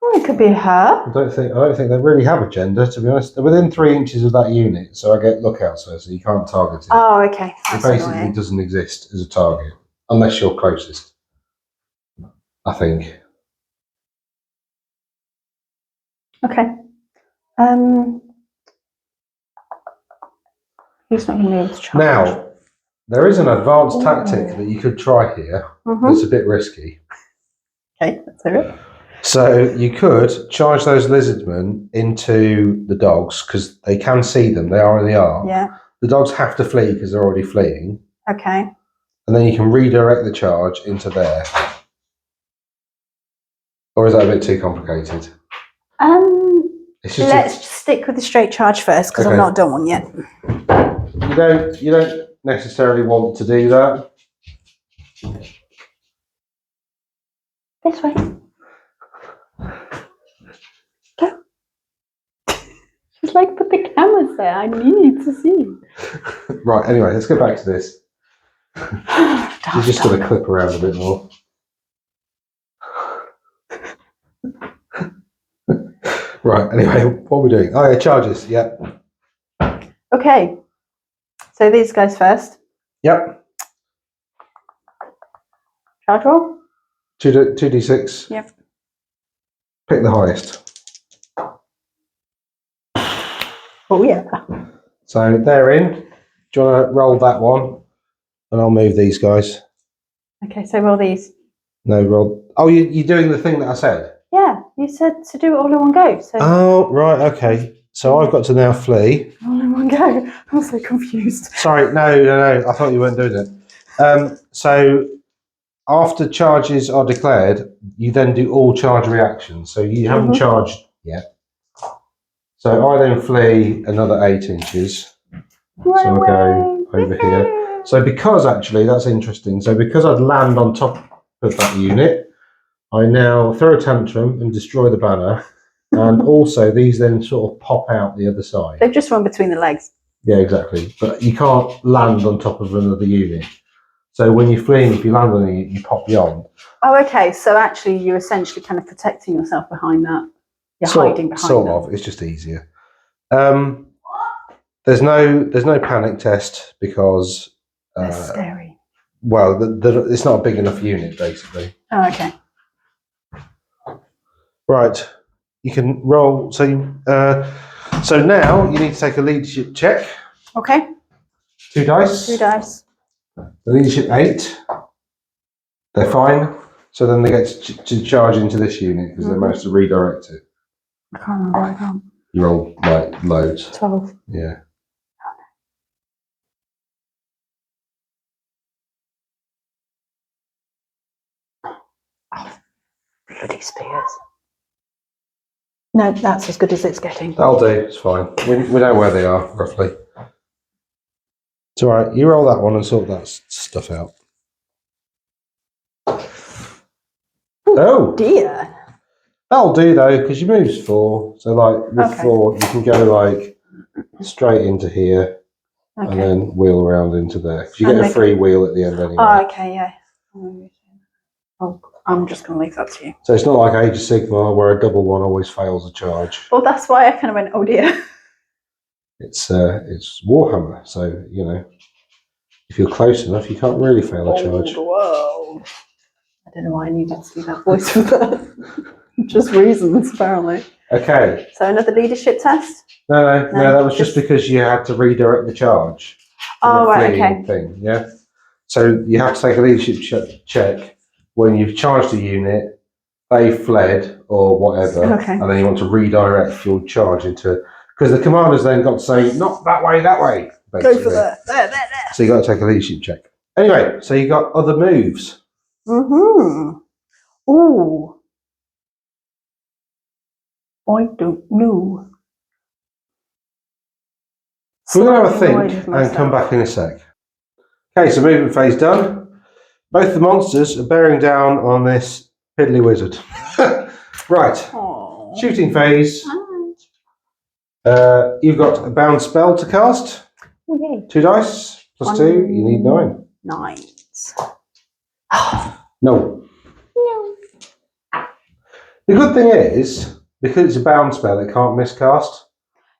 Well, it could be her. I don't think they really have a gender, to be honest. They're within 3 inches of that unit, so I get lookouts there, so you can't target it. Oh, okay. It basically doesn't exist as a target unless you're closest. I think. Okay. He's not going to be able to charge. Now, there is an advanced tactic that you could try here. It's a bit risky. Okay, let's hear it. So you could charge those lizardmen into the dogs because they can see them. They are in the arc. Yeah. The dogs have to flee because they're already fleeing. Okay. And then you can redirect the charge into there. Or is that a bit too complicated? Let's stick with the straight charge first because I've not done one yet. You don't necessarily want to do that. This way. Go. She's like, put the cameras there. I need to see. Right. Anyway, let's go back to this. You're just going to clip around a bit more. Right, anyway, what are we doing? Oh, yeah, charges, yep. Okay, so these guys first. Yep. Charge roll? 2d6. Yep. Pick the highest. Oh, yeah. So they're in. Do you want to roll that one? And I'll move these guys. Okay, so roll these. No, roll. Oh, you're doing the thing that I said? Yeah, you said to do it all in one go. So. Oh, right, okay. So I've got to now flee. All in one go. I'm so confused. Sorry, no. I thought you weren't doing it. So after charges are declared, you then do all charge reactions. So you haven't charged yet. So I then flee another 8 inches. So I'll go over here. So because actually, that's interesting. So because I'd land on top of that unit, I now throw a tantrum and destroy the banner. And also these then sort of pop out the other side. They've just run between the legs. Yeah, exactly. But you can't land on top of another unit. So when you're fleeing, if you land on it, you pop beyond. Oh, okay. So actually you're essentially kind of protecting yourself behind that. You're hiding behind Sort them. of. It's just easier. There's no panic test because... That's scary. Well, it's not a big enough unit, basically. Oh, okay. Right. You can roll. So now you need to take a leadership check. Okay. 2 dice. 2 dice. The leadership 8. They're fine. So then they get to charge into this unit because they managed to redirect it. I can't remember. I can't. You roll like loads. 12. Yeah. Oh, bloody spears. No, that's as good as it's getting. That'll do. It's fine. We know where they are, roughly. It's all right. You roll that one and sort that stuff out. Oh dear. That'll do though, because you moves 4. So like with 4, you can go like straight into here and then wheel around into there. You get a free wheel at the end anyway. Oh, okay, yeah. Oh, I'm just going to leave that to you. So it's not like Age of Sigmar where a double one always fails a charge. Well, that's why I kind of went, oh dear. It's Warhammer, so you know. If you're close enough, you can't really fail a charge. Whoa. I don't know why I needed to do that voice for that. Just reasons, apparently. Okay. So another leadership test? No, that was just because you had to redirect the charge. Oh, right, okay. Thing, yeah. So you have to take a leadership check when you've charged a unit, they fled or whatever, and then you want to redirect your charge into, because the commander's then got to say, not that way, basically. Go for there. So you got to take a leadership check. Anyway, so you got other moves. Mm-hmm. Ooh. I don't know. We're going to have a think and come back in a sec. Okay, so movement phase done. Both the monsters are bearing down on this piddly wizard. Right. Aww. Shooting phase. You've got a bound spell to cast. Okay. 2 dice plus 2. You need 9. 9. No. No. The good thing is, because it's a bound spell, it can't miscast.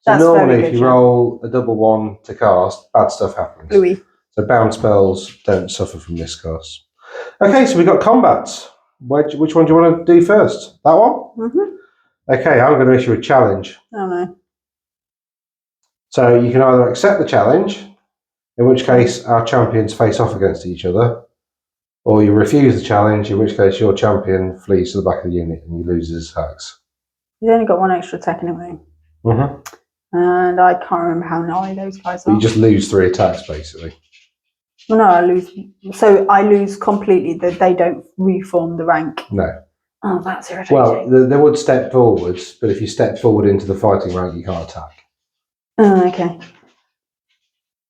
So That's normally, very if you good, roll a double 1 to cast, bad stuff happens. Louis. So bound spells don't suffer from miscasts. Okay, so we've got combats. Which one do you want to do first? That one? Mm-hmm. Okay, I'm going to issue a challenge. Oh no. So you can either accept the challenge, in which case our champions face off against each other, or you refuse the challenge, in which case your champion flees to the back of the unit and you lose his attacks. He's only got 1 extra attack anyway. Mm-hmm. And I can't remember how many those guys But are. you just lose 3 attacks, basically. Well, no, I lose. So I lose completely. That they don't reform the rank. No. Oh, that's irritating. Well, they would step forwards, but if you step forward into the fighting rank, you can't attack. Oh, okay.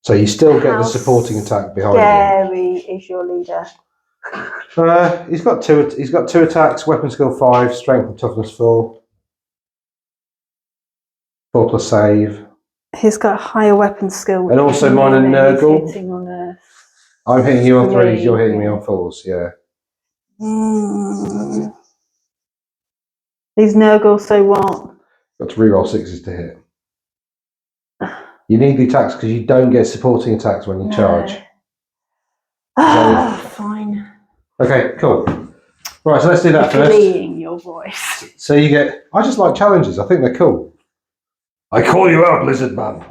So you still get the supporting attack behind Scary is your leader. He's got two attacks, weapon skill 5, strength and toughness 4. 4 plus save. He's got a higher weapon skill. And also mine and Nurgle. Hitting on I'm hitting you on 3s, 3, you're hitting me on 4s, yeah. These Nurgle, so what? Got to reroll 6s to hit. You need the attacks because you don't get supporting attacks when you charge. Fine. Okay, cool. Right, so let's do that first. Fleeing your voice. So you get, I just like challenges, I think they're cool. I call you out, Lizardman.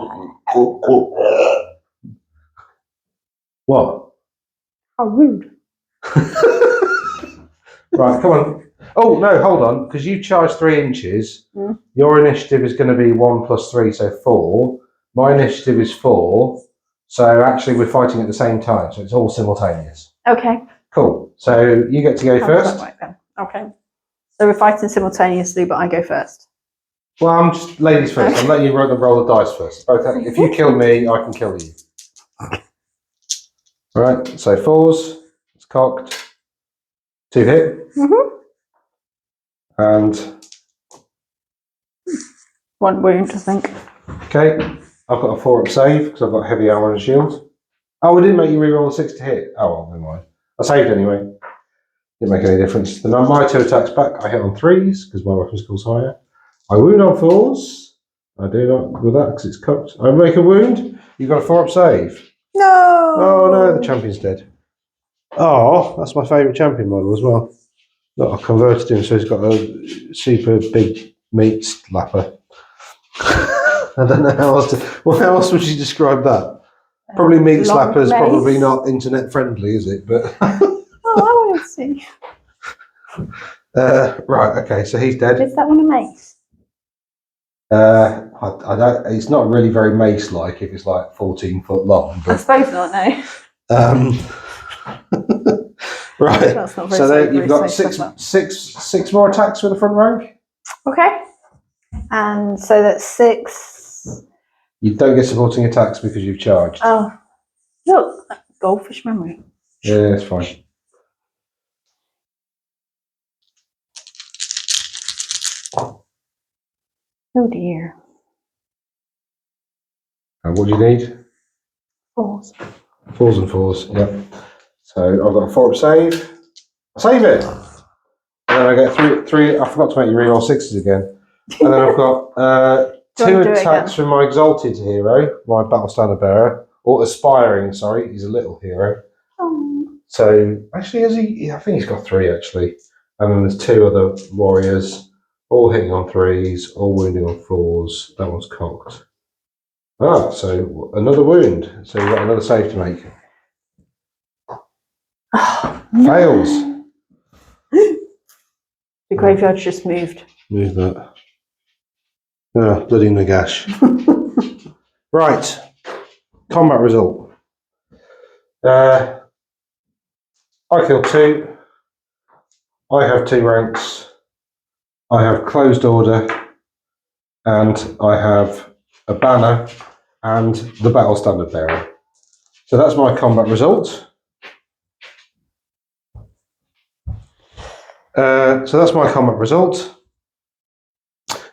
What? How rude. Right, come on. Oh, no, hold on, because you charge 3 inches. Your initiative is going to be 1 plus 3, so 4. My initiative is 4. So actually, we're fighting at the same time, so it's all simultaneous. Okay. Cool. So you get to go first. Okay. So we're fighting simultaneously, but I go first. Well, I'm just ladies first. I'm letting you roll the dice first. Both. If you kill me, I can kill you. All right. So 4s. It's cocked. 2 hit. And 1 wound, I think. okay. I've got a 4-up save because I've got heavy armor and shield. Oh, we didn't make you reroll a 6 to hit. Oh, well, never mind. I saved anyway. Didn't make any difference. Then on my 2 attacks back, I hit on 3s because my weapon skill's higher. I wound on 4s. I do not with that because it's cocked. I make a wound. You've got a 4-up save. No. Oh no, the champion's dead. Oh, that's my favourite champion model as well. Look, I converted him so he's got a super big meat slapper. I don't know how else to. Well, how else would you describe that? Probably meat slapper's probably not internet friendly, is it? But oh, I want to see. Right. Okay. So he's dead. Is that one a mace? I don't. It's not really very mace-like if it's like 14 foot long. But, I suppose not. No. Right. That's not very So then you've got safe, six more attacks with the front rank. Okay. And so that's 6. You don't get supporting attacks because you've charged. Oh, look, goldfish memory. Yeah, it's fine. Oh dear. And what do you need? 4s. 4s and 4s. Yep. So I've got a 4-up save. I save it. And then I get three. I forgot to make you reroll 6s again. And then I've got 2 attacks from my exalted hero, my battle standard bearer. or aspiring, sorry, he's a little hero. Oh. So actually, has he? I think he's got 3 actually, and then there's 2 other warriors, all hitting on 3s, all wounding on 4s. That one's cocked. Ah, so another wound. So you've got another save to make. Oh, no. Fails. The graveyard's just moved. Move that. Ah, bloody Nagash. Right. Combat result. I kill 2. I have 2 ranks. I have closed order, and I have a banner and the battle standard bearer. So that's my combat result.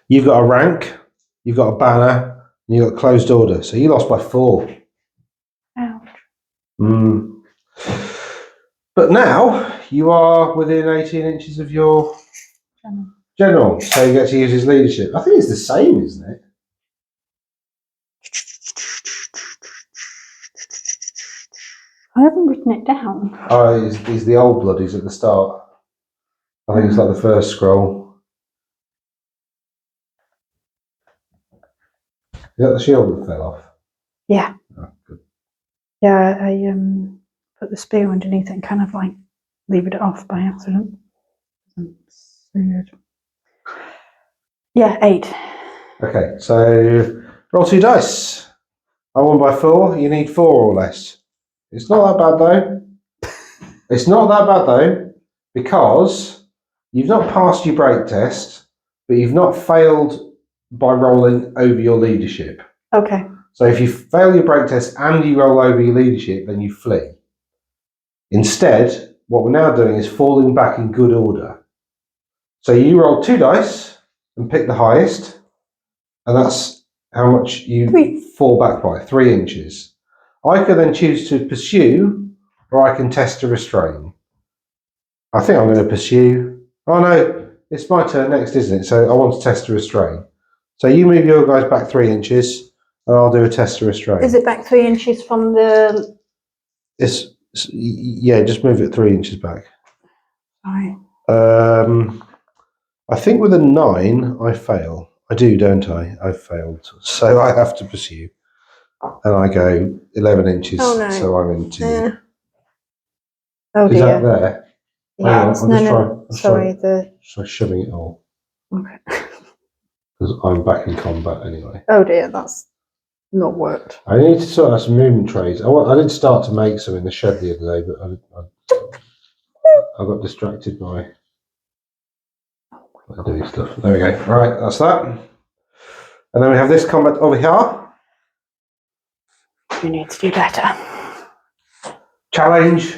You've got a rank, you've got a banner, and you've got closed order. So you lost by 4. Ouch. But now you are within 18 inches of your general, so you get to use his leadership. I think it's the same, isn't it? I haven't written it down. Oh, he's the old blood. He's at the start. I think it's like the first scroll. Is that the shield that fell off? Yeah. Oh, good. Yeah, I put the spear underneath it and kind of like levered it off by accident. So good. Yeah, 8. Okay, so roll 2 dice. I won by 4. You need 4 or less. It's not that bad though. It's not that bad though, because you've not passed your break test, but you've not failed by rolling over your leadership. Okay. So if you fail your break test and you roll over your leadership, then you flee. Instead, what we're now doing is falling back in good order. So you roll 2 dice and pick the highest, and that's how much you fall back by, 3 inches. I can then choose to pursue, or I can test to restrain. I think I'm going to pursue. Oh no, it's my turn next, isn't it? So I want to test to restrain. So you move your guys back 3 inches, and I'll do a test to restrain. Is it back 3 inches from the... Yeah, just move it 3 inches back. Right. I think with a 9, I fail. I do, don't I? I've failed. So I have to pursue. And I go 11 inches, Oh, no. so I'm into... Oh Is dear. that there? Yeah, Sorry, the... Try shoving it all. Okay. Because I'm back in combat anyway. Oh dear, that's not worked. I need to sort out some movement trays. I did start to make some in the shed the other day, but I got distracted by doing stuff. There we go. Right, that's that. And then we have this combat over here. You need to do better. Challenge.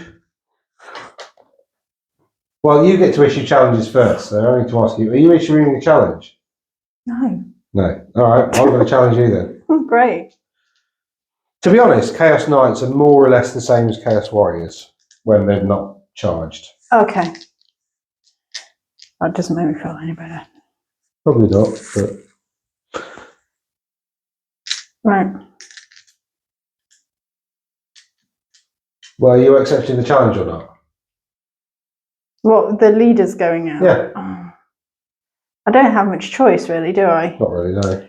Well, you get to issue challenges first, so I need to ask you, are you issuing a challenge? No. No. All right, I'm going to challenge you then. Oh, great. To be honest, Chaos Knights are more or less the same as Chaos Warriors when they're not charged. Okay. That doesn't make me feel any better. Probably not, but... Right. Well, are you accepting the challenge or not? What, the leader's going out? Yeah. Oh. I don't have much choice, really, do I? Not really, no.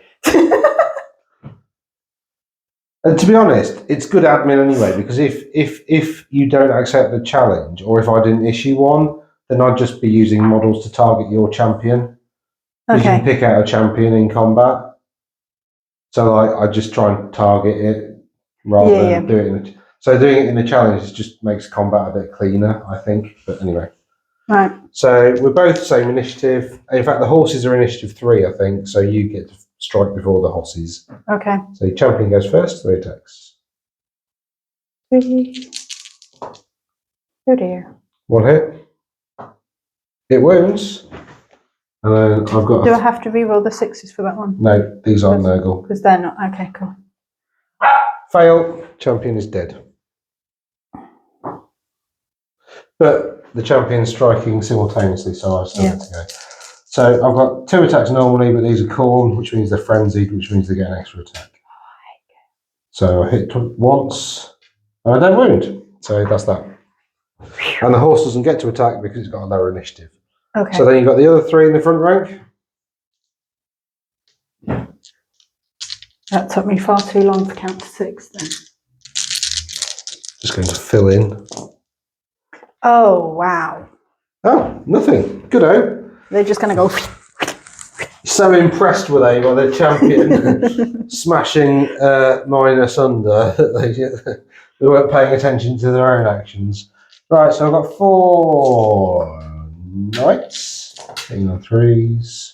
And to be honest, it's good admin anyway, because if you don't accept the challenge, or if I didn't issue one, then I'd just be using models to target your champion. You can pick out a champion in combat. So I just try and target it rather than do it so doing it in the challenge just makes combat a bit cleaner, I think. But anyway. Right. So we're both the same initiative. In fact, the horses are initiative 3, I think. So you get to strike before the horses. Okay. So your champion goes first, 3 attacks. 3. Oh dear. 1 hit. It wounds. And then I've got... Do I have to re-roll the 6s for that one? No, these aren't Nurgle. Because they're not. Okay, cool. Fail. Champion is dead. But the champion's striking simultaneously, so I still get to go. So I've got 2 attacks normally, but these are corn, which means they're frenzied, which means they get an extra attack. So I hit once, and I don't wound. So that's that. And the horse doesn't get to attack because it's got a lower initiative. Okay. So then you've got the other 3 in the front rank. That took me far too long to count to 6 then. Just going to fill in. Oh, wow. Oh, nothing. Good out. They're just going to go... So impressed were they by their champion smashing mine asunder that they weren't paying attention to their own actions. Right, so I've got 4 knights, hitting on 3s,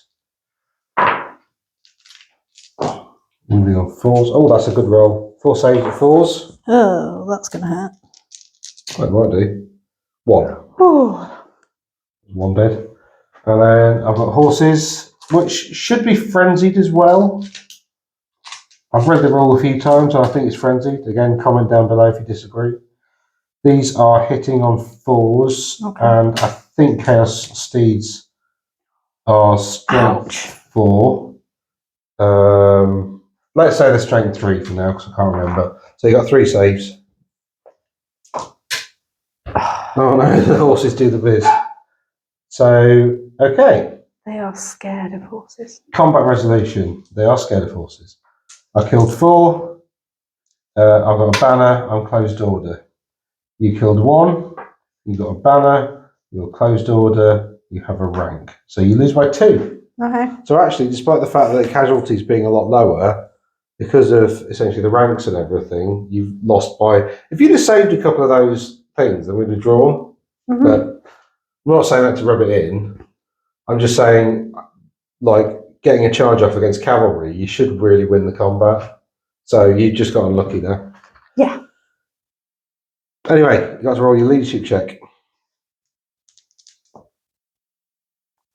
moving on 4s. Oh, that's a good roll. 4 saves at 4s. Oh, that's going to hurt. Well, it might do. 1. Oh. 1 dead. And then I've got horses, which should be frenzied as well. I've read the roll a few times and I think it's frenzied. Again, comment down below if you disagree. These are hitting on 4s, Okay. and I think Chaos Steeds are strength 4. Let's say they're strength 3 for now because I can't remember. So you got 3 saves. Oh no, the horses do the biz. So, okay. They are scared of horses. Combat resolution. They are scared of horses. I killed 4. I've got a banner. I'm closed order. You killed 1. You got a banner. You're closed order. You have a rank. So you lose by 2. Okay. So actually, despite the fact that casualties being a lot lower, because of essentially the ranks and everything, you've lost by. If you'd have saved a couple of those things, then we'd have drawn. Mm-hmm. But I'm not saying that to rub it in. I'm just saying, like, getting a charge off against cavalry, you should really win the combat. So you just got unlucky there. Yeah. Anyway, you got to roll your leadership check.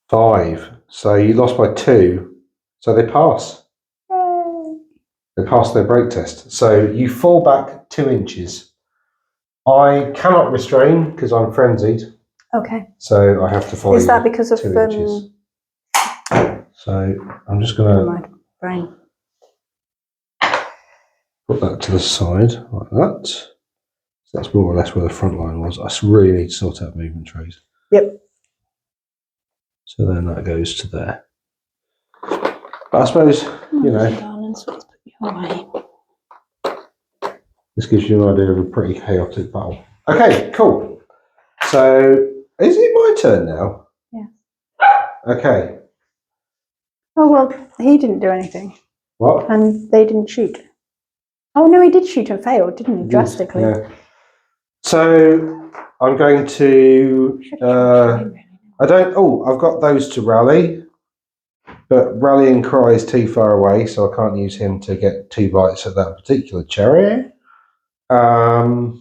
5. So you lost by 2. So they pass. Yay. They pass their break test. So you fall back 2 inches. I cannot restrain because I'm frenzied. Okay. So I have to follow. Is that because of 2 inches? So I'm just going to brain. put that to the side like that. So that's more or less where the front line was. I really need to sort out movement trays. Yep. So then that goes to there. But I suppose, you know, Darling, so let's put you away. this gives you an idea of a pretty chaotic battle. Okay, cool. So is it my turn now? Yeah. Okay. Oh, well, he didn't do anything. What? And they didn't shoot. Oh, no, he did shoot and failed, didn't he? Drastically. Yeah. So I'm going to, I've got those to rally, but rallying cry is too far away, so I can't use him to get 2 bites at that particular cherry. I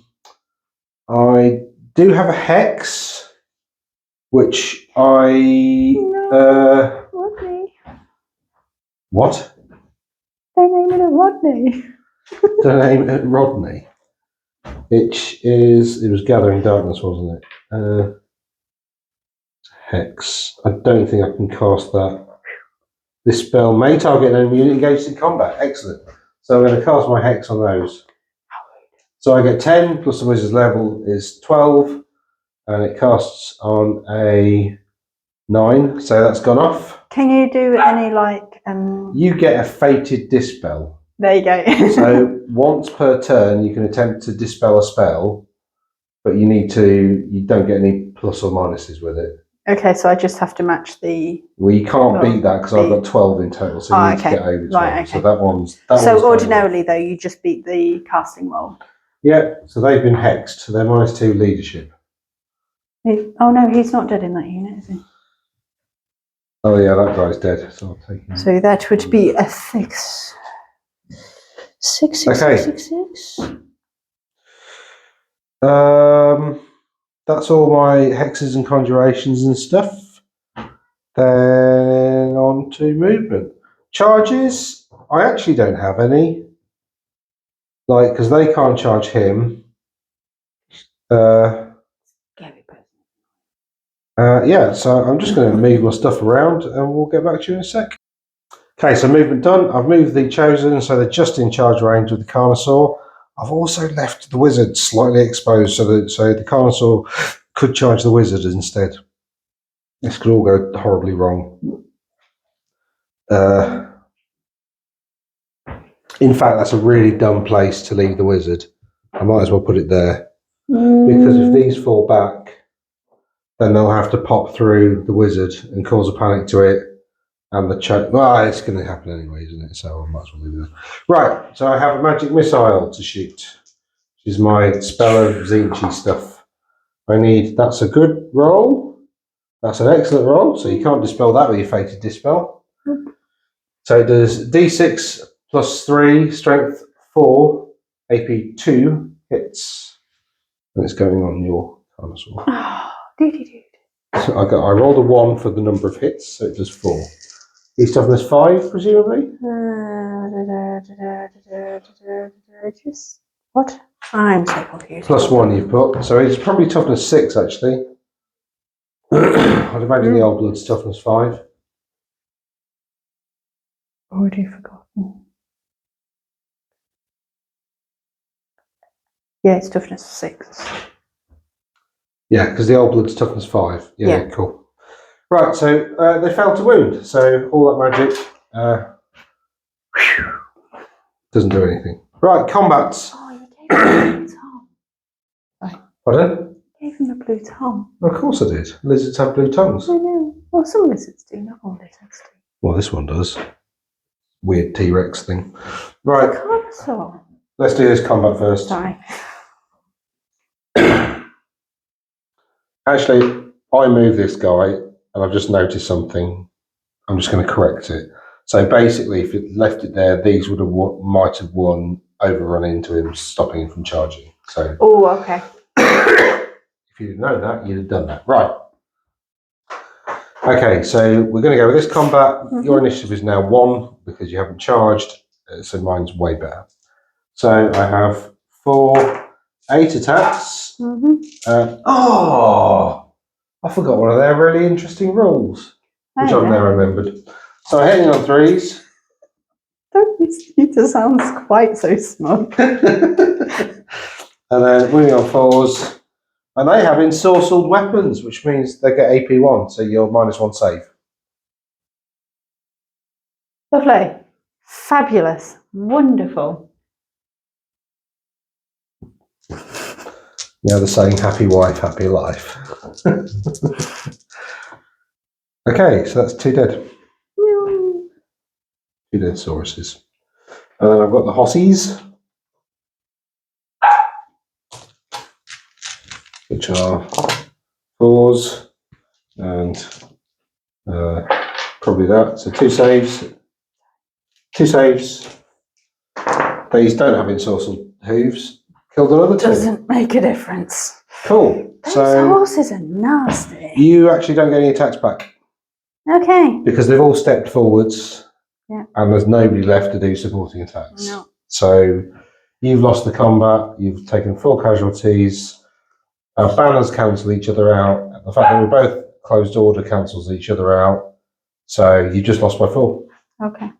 do have a hex, which Rodney. What? They named it Rodney. The name it Rodney. It was Gathering Darkness, wasn't it? Hex. I don't think I can cast that. This spell may target an enemy unit engaged in combat. Excellent. So I'm going to cast my hex on those. So I get 10 plus the wizard's level is 12, and it casts on a 9. So that's gone off. Can you do any You get a fated dispel. There you go. So once per turn, you can attempt to dispel a spell, but you don't get any plus or minuses with it. Okay, so I just have to match the... Well, you can't beat that because I've got 12 in total, so you need to get over 12. Right, okay. So that one's... So ordinarily, though, you just beat the casting roll. Yeah, so they've been hexed, so they're -2 leadership. Oh, no, he's not dead in that unit, is he? Oh, yeah, that guy's dead, so I'll take him. So that would be a 6. 6, 6, Okay. 6, 6. That's all my hexes and conjurations and stuff. Then on to movement. Charges, I actually don't have any. Because they can't charge him. Yeah, so I'm just going to move my stuff around and we'll get back to you in a sec. Okay, so movement done. I've moved the chosen, so they're just in charge range of the Carnosaur. I've also left the wizard slightly exposed, so the Carnosaur could charge the wizard instead. This could all go horribly wrong. In fact, that's a really dumb place to leave the wizard. I might as well put it there. Because if these fall back, then they'll have to pop through the wizard and cause a panic to it. And the well, it's going to happen anyway, isn't it? So I might as well leave it there. Right, so I have a magic missile to shoot, which is my spell of Zinchi stuff. That's a good roll. That's an excellent roll, so you can't dispel that with your fated dispel. So it does D6 plus 3, strength 4, AP 2 hits. And it's going on your Carnosaur. Oh, dude. So I rolled a 1 for the number of hits, so it does 4. He's toughness 5, presumably? Just what? I'm so confused. Plus 1 you've put. So he's probably toughness 6, actually. I'd imagine the old blood's toughness 5. Already forgotten. Yeah, it's toughness 6. Yeah, because the old blood's toughness 5. Yeah, cool. Right, so they failed to wound. So all that magic doesn't do anything. Right, combats. Oh, you gave him a blue tongue. Right. Pardon? You gave him a blue tongue. Of course I did. Lizards have blue tongues. I know. Well, some lizards do, not all lizards do. Well, this one does. Weird T-Rex thing. Right. Carnosaur. Let's do this combat first. Sorry. Actually, I moved this guy and I've just noticed something. I'm just going to correct it. So basically, if it left it there, these would have might have won overrun into him, stopping him from charging. So. Oh, okay. If you didn't know that, you'd have done that. Right. Okay, so we're going to go with this combat. Your initiative is now 1 because you haven't charged, so mine's way better. So I have 8 attacks. I forgot one of their really interesting rules, which I've now remembered. So hitting on 3s. Don't need to sound quite so smug. And then winning on 4s. And they have ensorcelled weapons, which means they get AP1, so you're -1 save. Lovely. Fabulous. Wonderful. Yeah, the saying, happy wife, happy life. Okay, so that's 2 dead. 2 dead sauruses. And then I've got the hossies, which are 4s and probably that. So 2 saves. 2 saves. These don't have ensorcelled hooves. Killed another 2. Doesn't make a difference. Cool. Those horses are nasty. You actually don't get any attacks back. Okay. Because they've all stepped forwards. Yeah. And there's nobody left to do supporting attacks. No. So you've lost the combat. You've taken 4 casualties. Our banners cancel each other out. The fact that we're both closed order cancels each other out. So you just lost by 4. Okay.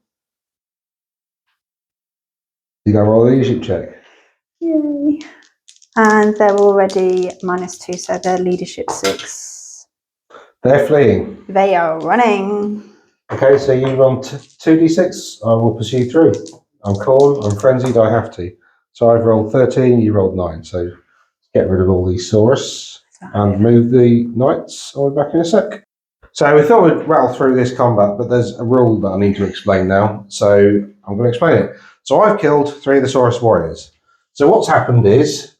You go roll a leadership check. Yay. And they're already -2, so they're leadership 6. They're fleeing. They are running. Okay, so you roll 2d6. I will pursue through. I'm calm. I'm frenzied. I have to. So I've rolled 13. You rolled 9. So get rid of all these saurus and move the knights. I'll be back in a sec. So we thought we'd rattle through this combat, but there's a rule that I need to explain now. So I'm going to explain it. So I've killed 3 of the Saurus warriors. So what's happened is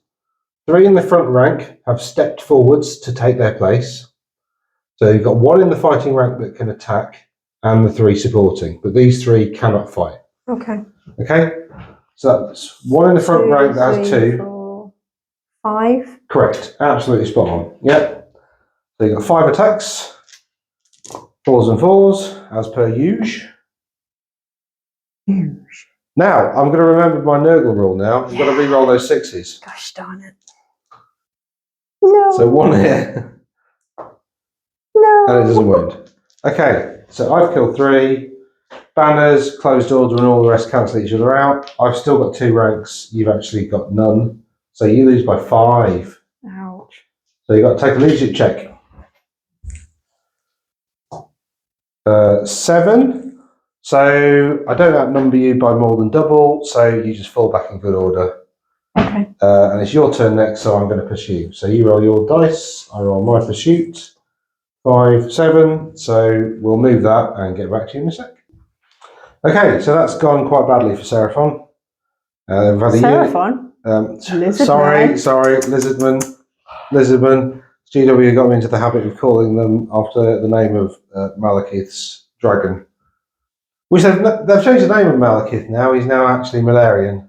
3 in the front rank have stepped forwards to take their place. So you've got 1 in the fighting rank that can attack and the 3 supporting, but these 3 cannot fight. Okay. Okay? So that's 1 in the front rank that has 2. 4, 5. Correct. Absolutely spot on. Yep. So you've got 5 attacks. 4s and 4s, as per usual. Now, I'm going to remember my Nurgle rule now. You've got to re-roll those 6s. Gosh darn it. No. So 1 here. No. And it doesn't wound. Okay, so I've killed 3. Banners, closed order, and all the rest cancel each other out. I've still got 2 ranks. You've actually got none. So you lose by 5. Ouch. So you've got to take a leadership check. 7. So I don't outnumber you by more than double. So you just fall back in good order. Okay. And it's your turn next, so I'm going to pursue. So you roll your dice. I roll my pursuit. 5, 7. So we'll move that and get back to you in a sec. Okay, so that's gone quite badly for Seraphon. Seraphon? Sorry, Lizardmen. GW got me into the habit of calling them after the name of Malekith's dragon. Which they've changed the name of Malekith now. He's now actually Malarian.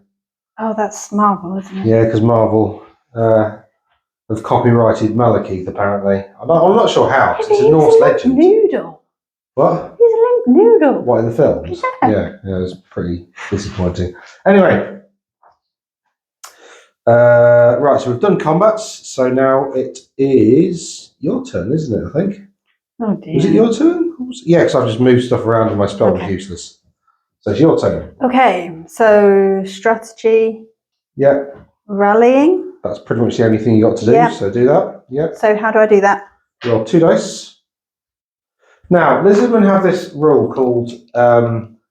Oh, that's Marvel, isn't it? Yeah, because Marvel have copyrighted Malekith, apparently. I'm not sure how, 'cause it's a Norse legend. Noodle. What? He's a limp noodle. What, in the films? Yeah, it was pretty disappointing. Anyway. Right, so we've done combats, so now it is your turn, isn't it, I think? Oh dear. Was it your turn? Yeah, because I've just moved stuff around and my spell was useless. So it's your turn. Okay, so strategy. Yeah. Rallying. That's pretty much the only thing you got to do, so do that. Yeah. So how do I do that? Roll 2 dice. Now, Lizardmen have this rule called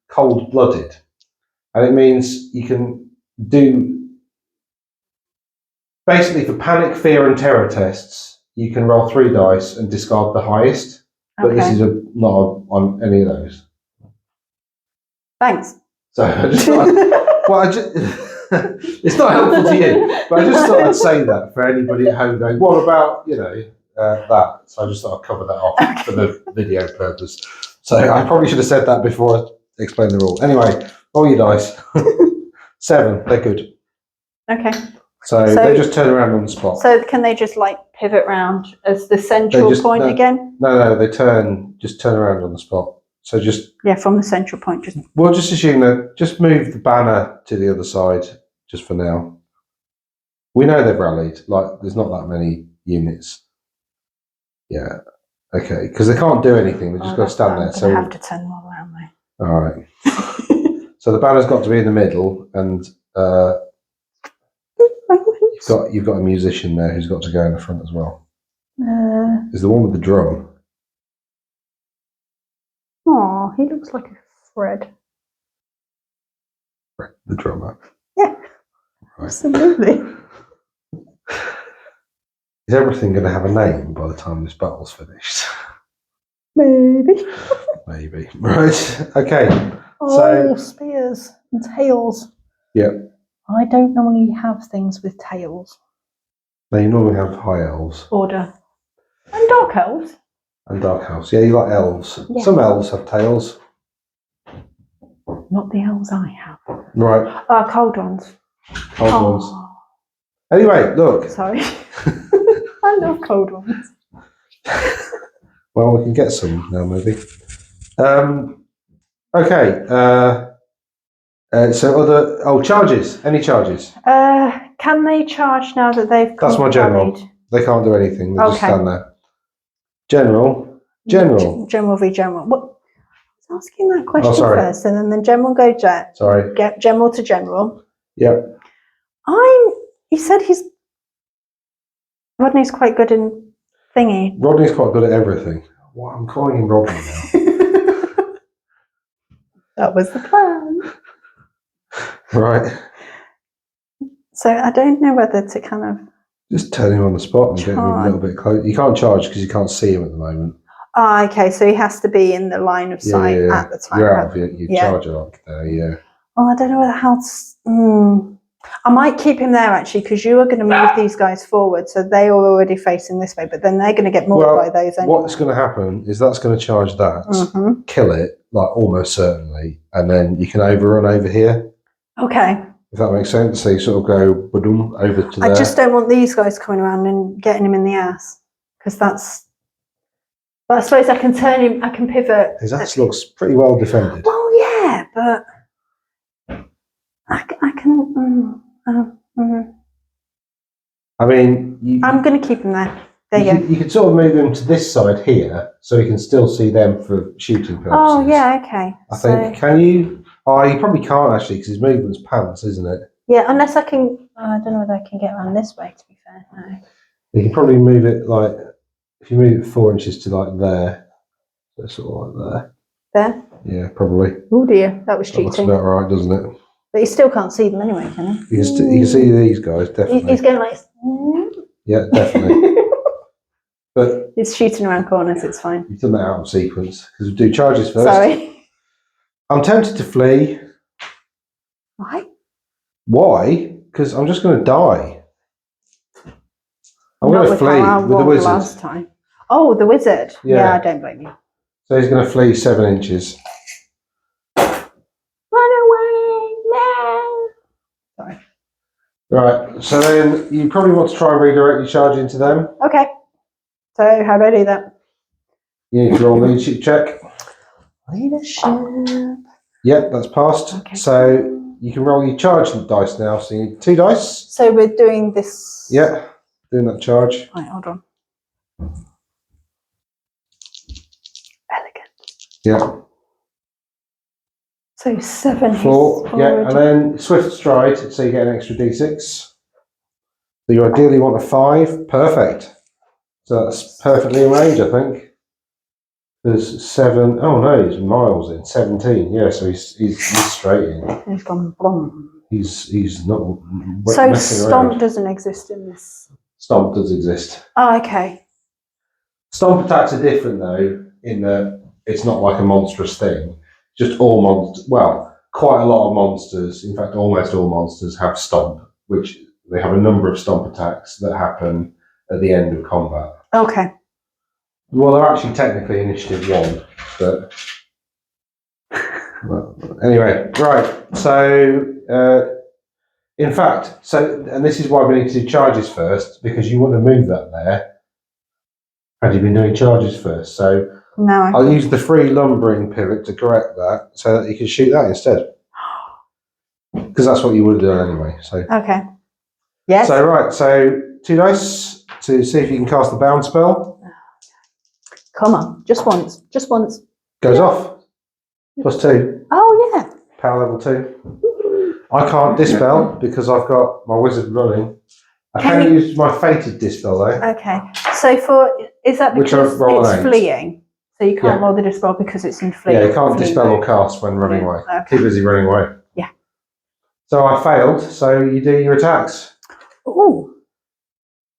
cold-blooded, and it means you can do... Basically, for panic, fear, and terror tests, you can roll 3 dice and discard the highest. But this is not on any of those. Thanks. So I just thought, it's not helpful to you, but I just thought I'd say that for anybody at home going, what about, that? So I just thought I'd cover that off for the video purpose. So I probably should have said that before I explained the rule. Anyway, roll your dice. 7, they're good. Okay. So they just turn around on the spot. So can they just pivot round as the central point again? No, they just turn around on the spot. So just from the central point. We'll just assume that just move the banner to the other side just for now. We know they've rallied. There's not that many units. Yeah. Okay, because they can't do anything. They've just got to stand there. So have to turn them all around though. All right. So the banner's got to be in the middle, and you've got a musician there who's got to go in the front as well. Is the one with the drum? Oh, he looks like a Fred. Fred, the drummer. Yeah. Right. Absolutely. Is everything going to have a name by the time this battle's finished? Maybe. Maybe. Right. Okay. Oh, spears and tails. Yeah. I don't normally have things with tails. They normally have high elves. Order. And dark elves. And dark elves. Yeah, you like elves. Yeah. Some elves have tails. Not the elves I have. Right. Cold ones. Cold ones. Anyway, look. Sorry. I love cold ones. Well, we can get some now, maybe. Okay. So charges. Any charges? Can they charge now that they've? That's my general. They can't do anything. They just stand there. General v general. What? I was asking that question first, and then the general goes jet. Sorry. Get general to general. Yeah. He said Rodney's quite good in thingy. Rodney's quite good at everything. Well, I'm calling him Rodney now. That was the plan. Right. So I don't know whether to kind of just turn him on the spot and get him a little bit close. You can't charge because you can't see him at the moment. Okay, so he has to be in the line of sight at the time. You're out of your charger lock there, yeah. Well, I don't know how. I might keep him there actually, because you are going to move these guys forward, so they are already facing this way, but then they're going to get mauled by those anyway. What's going to happen is that's going to charge that, kill it, almost certainly, and then you can overrun over here. Okay. If that makes sense, so you sort of go ba-dum, over to there. I just don't want these guys coming around and getting him in the ass, because that's. But I suppose I can turn him. I can pivot. His ass looks pretty well defended. Well, yeah, but I can. I mean, I'm going to keep him there. There you go. You can sort of move him to this side here, so you can still see them for shooting purposes. Oh, yeah, okay. I think. Can you? Oh, you probably can't actually, because his movement's pants, isn't it? Yeah, unless I can. I don't know whether I can get around this way, to be fair. No. You can probably move it like, if you move it 4 inches to like there, so sort of like there. There? Yeah, probably. Oh dear, that was That looks cheating. about right, doesn't it? But you still can't see them anyway, can you? You can see these guys, definitely. He's going like. Yeah, definitely. But it's shooting around corners, it's fine. you've done that out of sequence, because we do charges first. Sorry. I'm tempted to flee. Why? Why? Because I'm just going to die. I'm going to flee with the wizard. Last time. Oh, the wizard. Yeah, I don't blame you. So he's going to flee 7 inches. Run away! No! Sorry. Right, so then you probably want to try and redirect your charge into them. Okay. So how do I do that? You need to roll a leadership check. Leadership. Yep, that's passed. Okay. So you can roll your charge dice now. So you need 2 dice. So we're doing this. Yeah, doing that charge. Right, hold on. Elegant. Yeah. So 7 4. Yeah, and then swift stride, so you get an extra d6. So you ideally want a 5. Perfect. So that's perfectly in range, I think. There's 7. Oh no, he's miles in. 17. Yeah, so he's straight in. He's gone blum. He's not So messing stomp around. doesn't exist in this. Stomp does exist. Oh, okay. Stomp attacks are different though, in that it's not like a monstrous thing. Just all monsters. Well, quite a lot of monsters. In fact, almost all monsters have stomp, which they have a number of stomp attacks that happen at the end of combat. Okay. Well, they're actually technically initiative 1, but well, anyway, right. So, in fact, and this is why we need to do charges first, because you want to move that there. Had you been doing charges first? So No. I'll use the free lumbering pivot to correct that, so that you can shoot that instead, because that's what you would have done anyway. So Okay. Yes. So right, so 2 dice to see if you can cast the bound spell. Come on, just once. Just once. Goes off. +2. Oh yeah. Power level 2. I can't dispel because I've got my wizard running. I can use my fated dispel though. Okay. So is that Which because I roll it's an 8. fleeing? So you can't roll the dispel because it's in fleeing. Yeah, you can't dispel or cast when running away. Okay. Too busy running away. Yeah. So I failed. So you do your attacks. Ooh.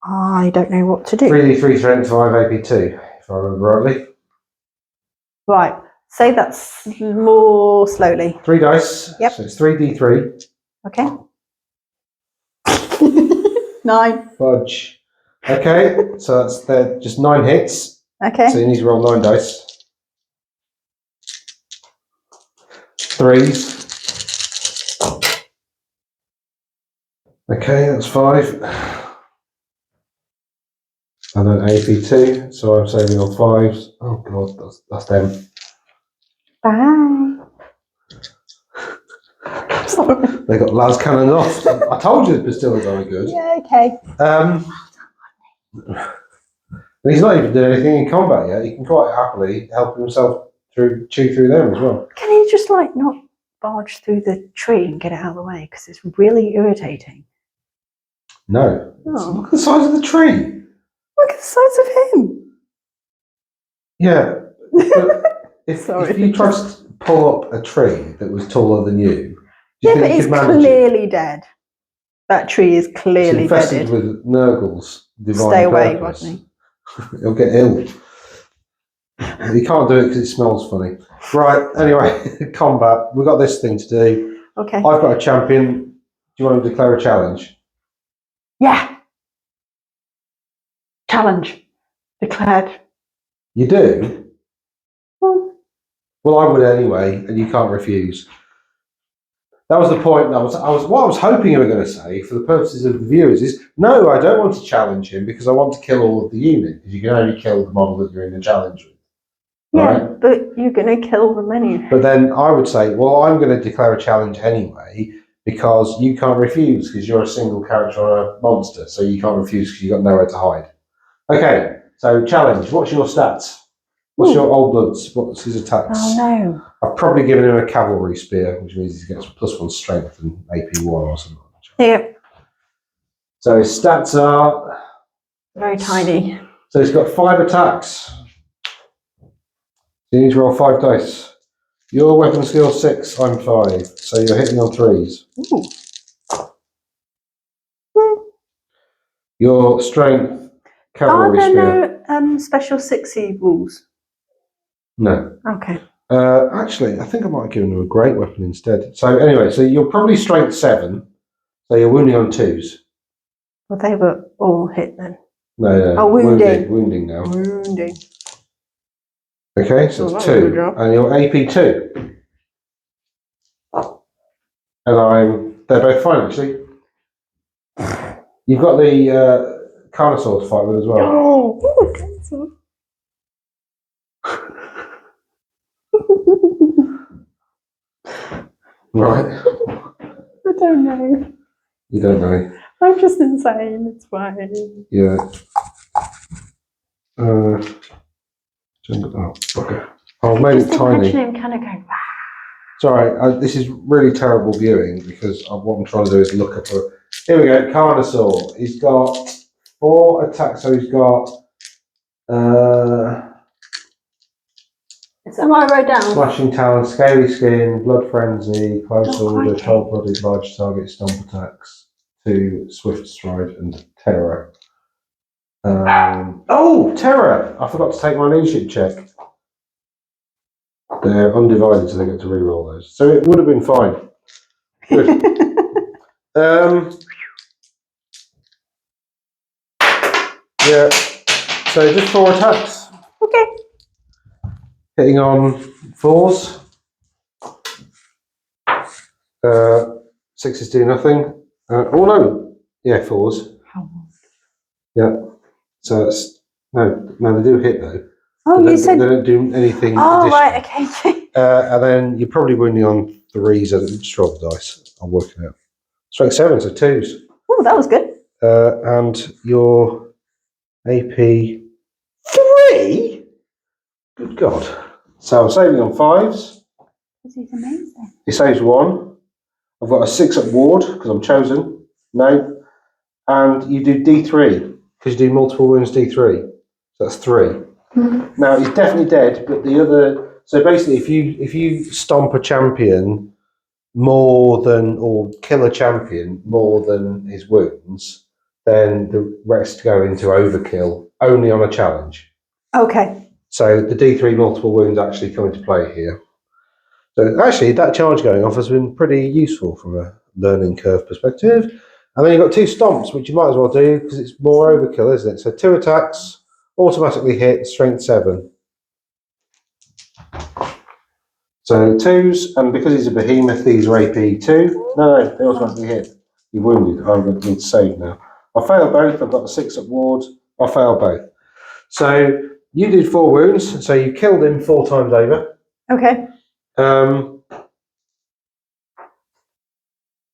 I don't know what to do. 3d3 strength 5 AP2, if I remember rightly. Right. Say that more slowly. 3 dice. Yep. So it's 3d3. Okay. 9. Fudge. Okay, so that's just 9 hits. Okay. So you need to roll 9 dice. 3s. Okay, that's 5. And then AP2, so I'm saving on 5s. Oh god, that's them. Bye. Sorry. They got las cannon off. I told you the Bastilla are good. Yeah, okay. And he's not even doing anything in combat yet. He can quite happily help himself chew through them as well. Can he just like not barge through the tree and get it out of the way? Because it's really irritating. No. Oh. Look at the size of the tree. Look at the size of him. Yeah. But if you tried to pull up a tree that was taller than you, do you think but you he's could manage clearly dead. That tree is clearly it's infested dead. with Nurgle's divine Stay away, purpose. Rodney. He'll get ill. You can't do it because it smells funny. Right, anyway, combat. We've got this thing to do. Okay. I've got a champion. Do you want to declare a challenge? Yeah. Challenge declared. You do? Well, I would anyway, and you can't refuse. That was the point. What I was hoping you were going to say, for the purposes of the viewers, is no, I don't want to challenge him because I want to kill all of the unit, because you can only kill the model that you're in the challenge with. Yeah, right? but you're going to kill them anyway. But then I would say, well, I'm going to declare a challenge anyway, because you can't refuse, because you're a single character on a monster, so you can't refuse because you've got nowhere to hide. Okay, so challenge. What's your stats? What's your old bloods? What's his attacks? Oh no. I've probably given him a cavalry spear, which means he gets +1 strength and AP1 or something. Yeah. So his stats are Very tiny. So he's got 5 attacks. You need to roll 5 dice. Your weapon skill 6, I'm 5. So you're hitting on 3s. Ooh. Your strength, cavalry Are spear. there no special 6e rules? No. Okay. Actually, I think I might have given him a great weapon instead. So anyway, so you're probably strength 7. So you're wounding on 2s. Well, they were all hit then. No. Oh, wounding. Wounding now. Wounding. Okay, so it's 2. And you're AP 2. And they're both fine actually. You've got the Carnosaur to fight with as well. Oh, cancel. Right. I don't know. You don't know. I'm just insane. It's fine. Yeah. Okay. Oh, made it tiny. Imagine him kind of going. Sorry, this is really terrible viewing because what I'm trying to do is look at a. Here we go, Carnosaur. He's got 4 attacks, so he's got Is that what I wrote down? Slashing Talon, Scaly Skin, Blood Frenzy, Close Order, Cold-Blooded, Large Target, Stomp Attacks, 2 Swift Stride, and Terror. Oh, Terror! I forgot to take my leadership check. They're undivided, so they get to reroll those. So it would have been fine. Good. Yeah. So just 4 attacks. Okay. Hitting on 4s. 6s do nothing. Oh no. Yeah, 4s. Yeah. So that's no, they do hit though. Oh, they you said they don't do anything. Oh, right. Okay. And then you're probably wounding on 3s. Just roll the dice. I'll work it out. Strength 7, so 2s. Oh, that was good. And your AP 3? Good God. So I'm saving on 5s. This is amazing. He saves 1. I've got a 6 at ward because I'm chosen. No. And you do D3 because you do multiple wounds D3. So that's 3. Mm-hmm. Now he's definitely dead, but the other. So basically, if you stomp a champion more than or kill a champion more than his wounds, then the rest go into overkill only on a challenge. Okay. So the D3 multiple wounds actually come into play here. So actually, that charge going off has been pretty useful from a learning curve perspective. And then you've got 2 stomps, which you might as well do because it's more overkill, isn't it? So 2 attacks, automatically hit, strength 7. So 2s, and because he's a behemoth, these are AP 2. No, they automatically hit. You're wounded. I'm going to need to save now. I failed both. I've got a 6 at ward. I failed both. So you did 4 wounds, so you killed him 4 times over. Okay.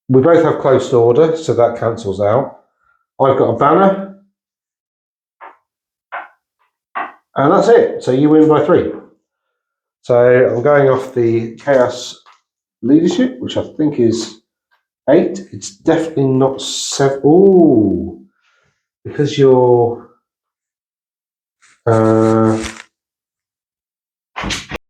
We both have close order, so that cancels out. I've got a banner. And that's it. So you win by 3. So I'm going off the Chaos Leadership, which I think is 8. It's definitely not 7. Ooh. Because you're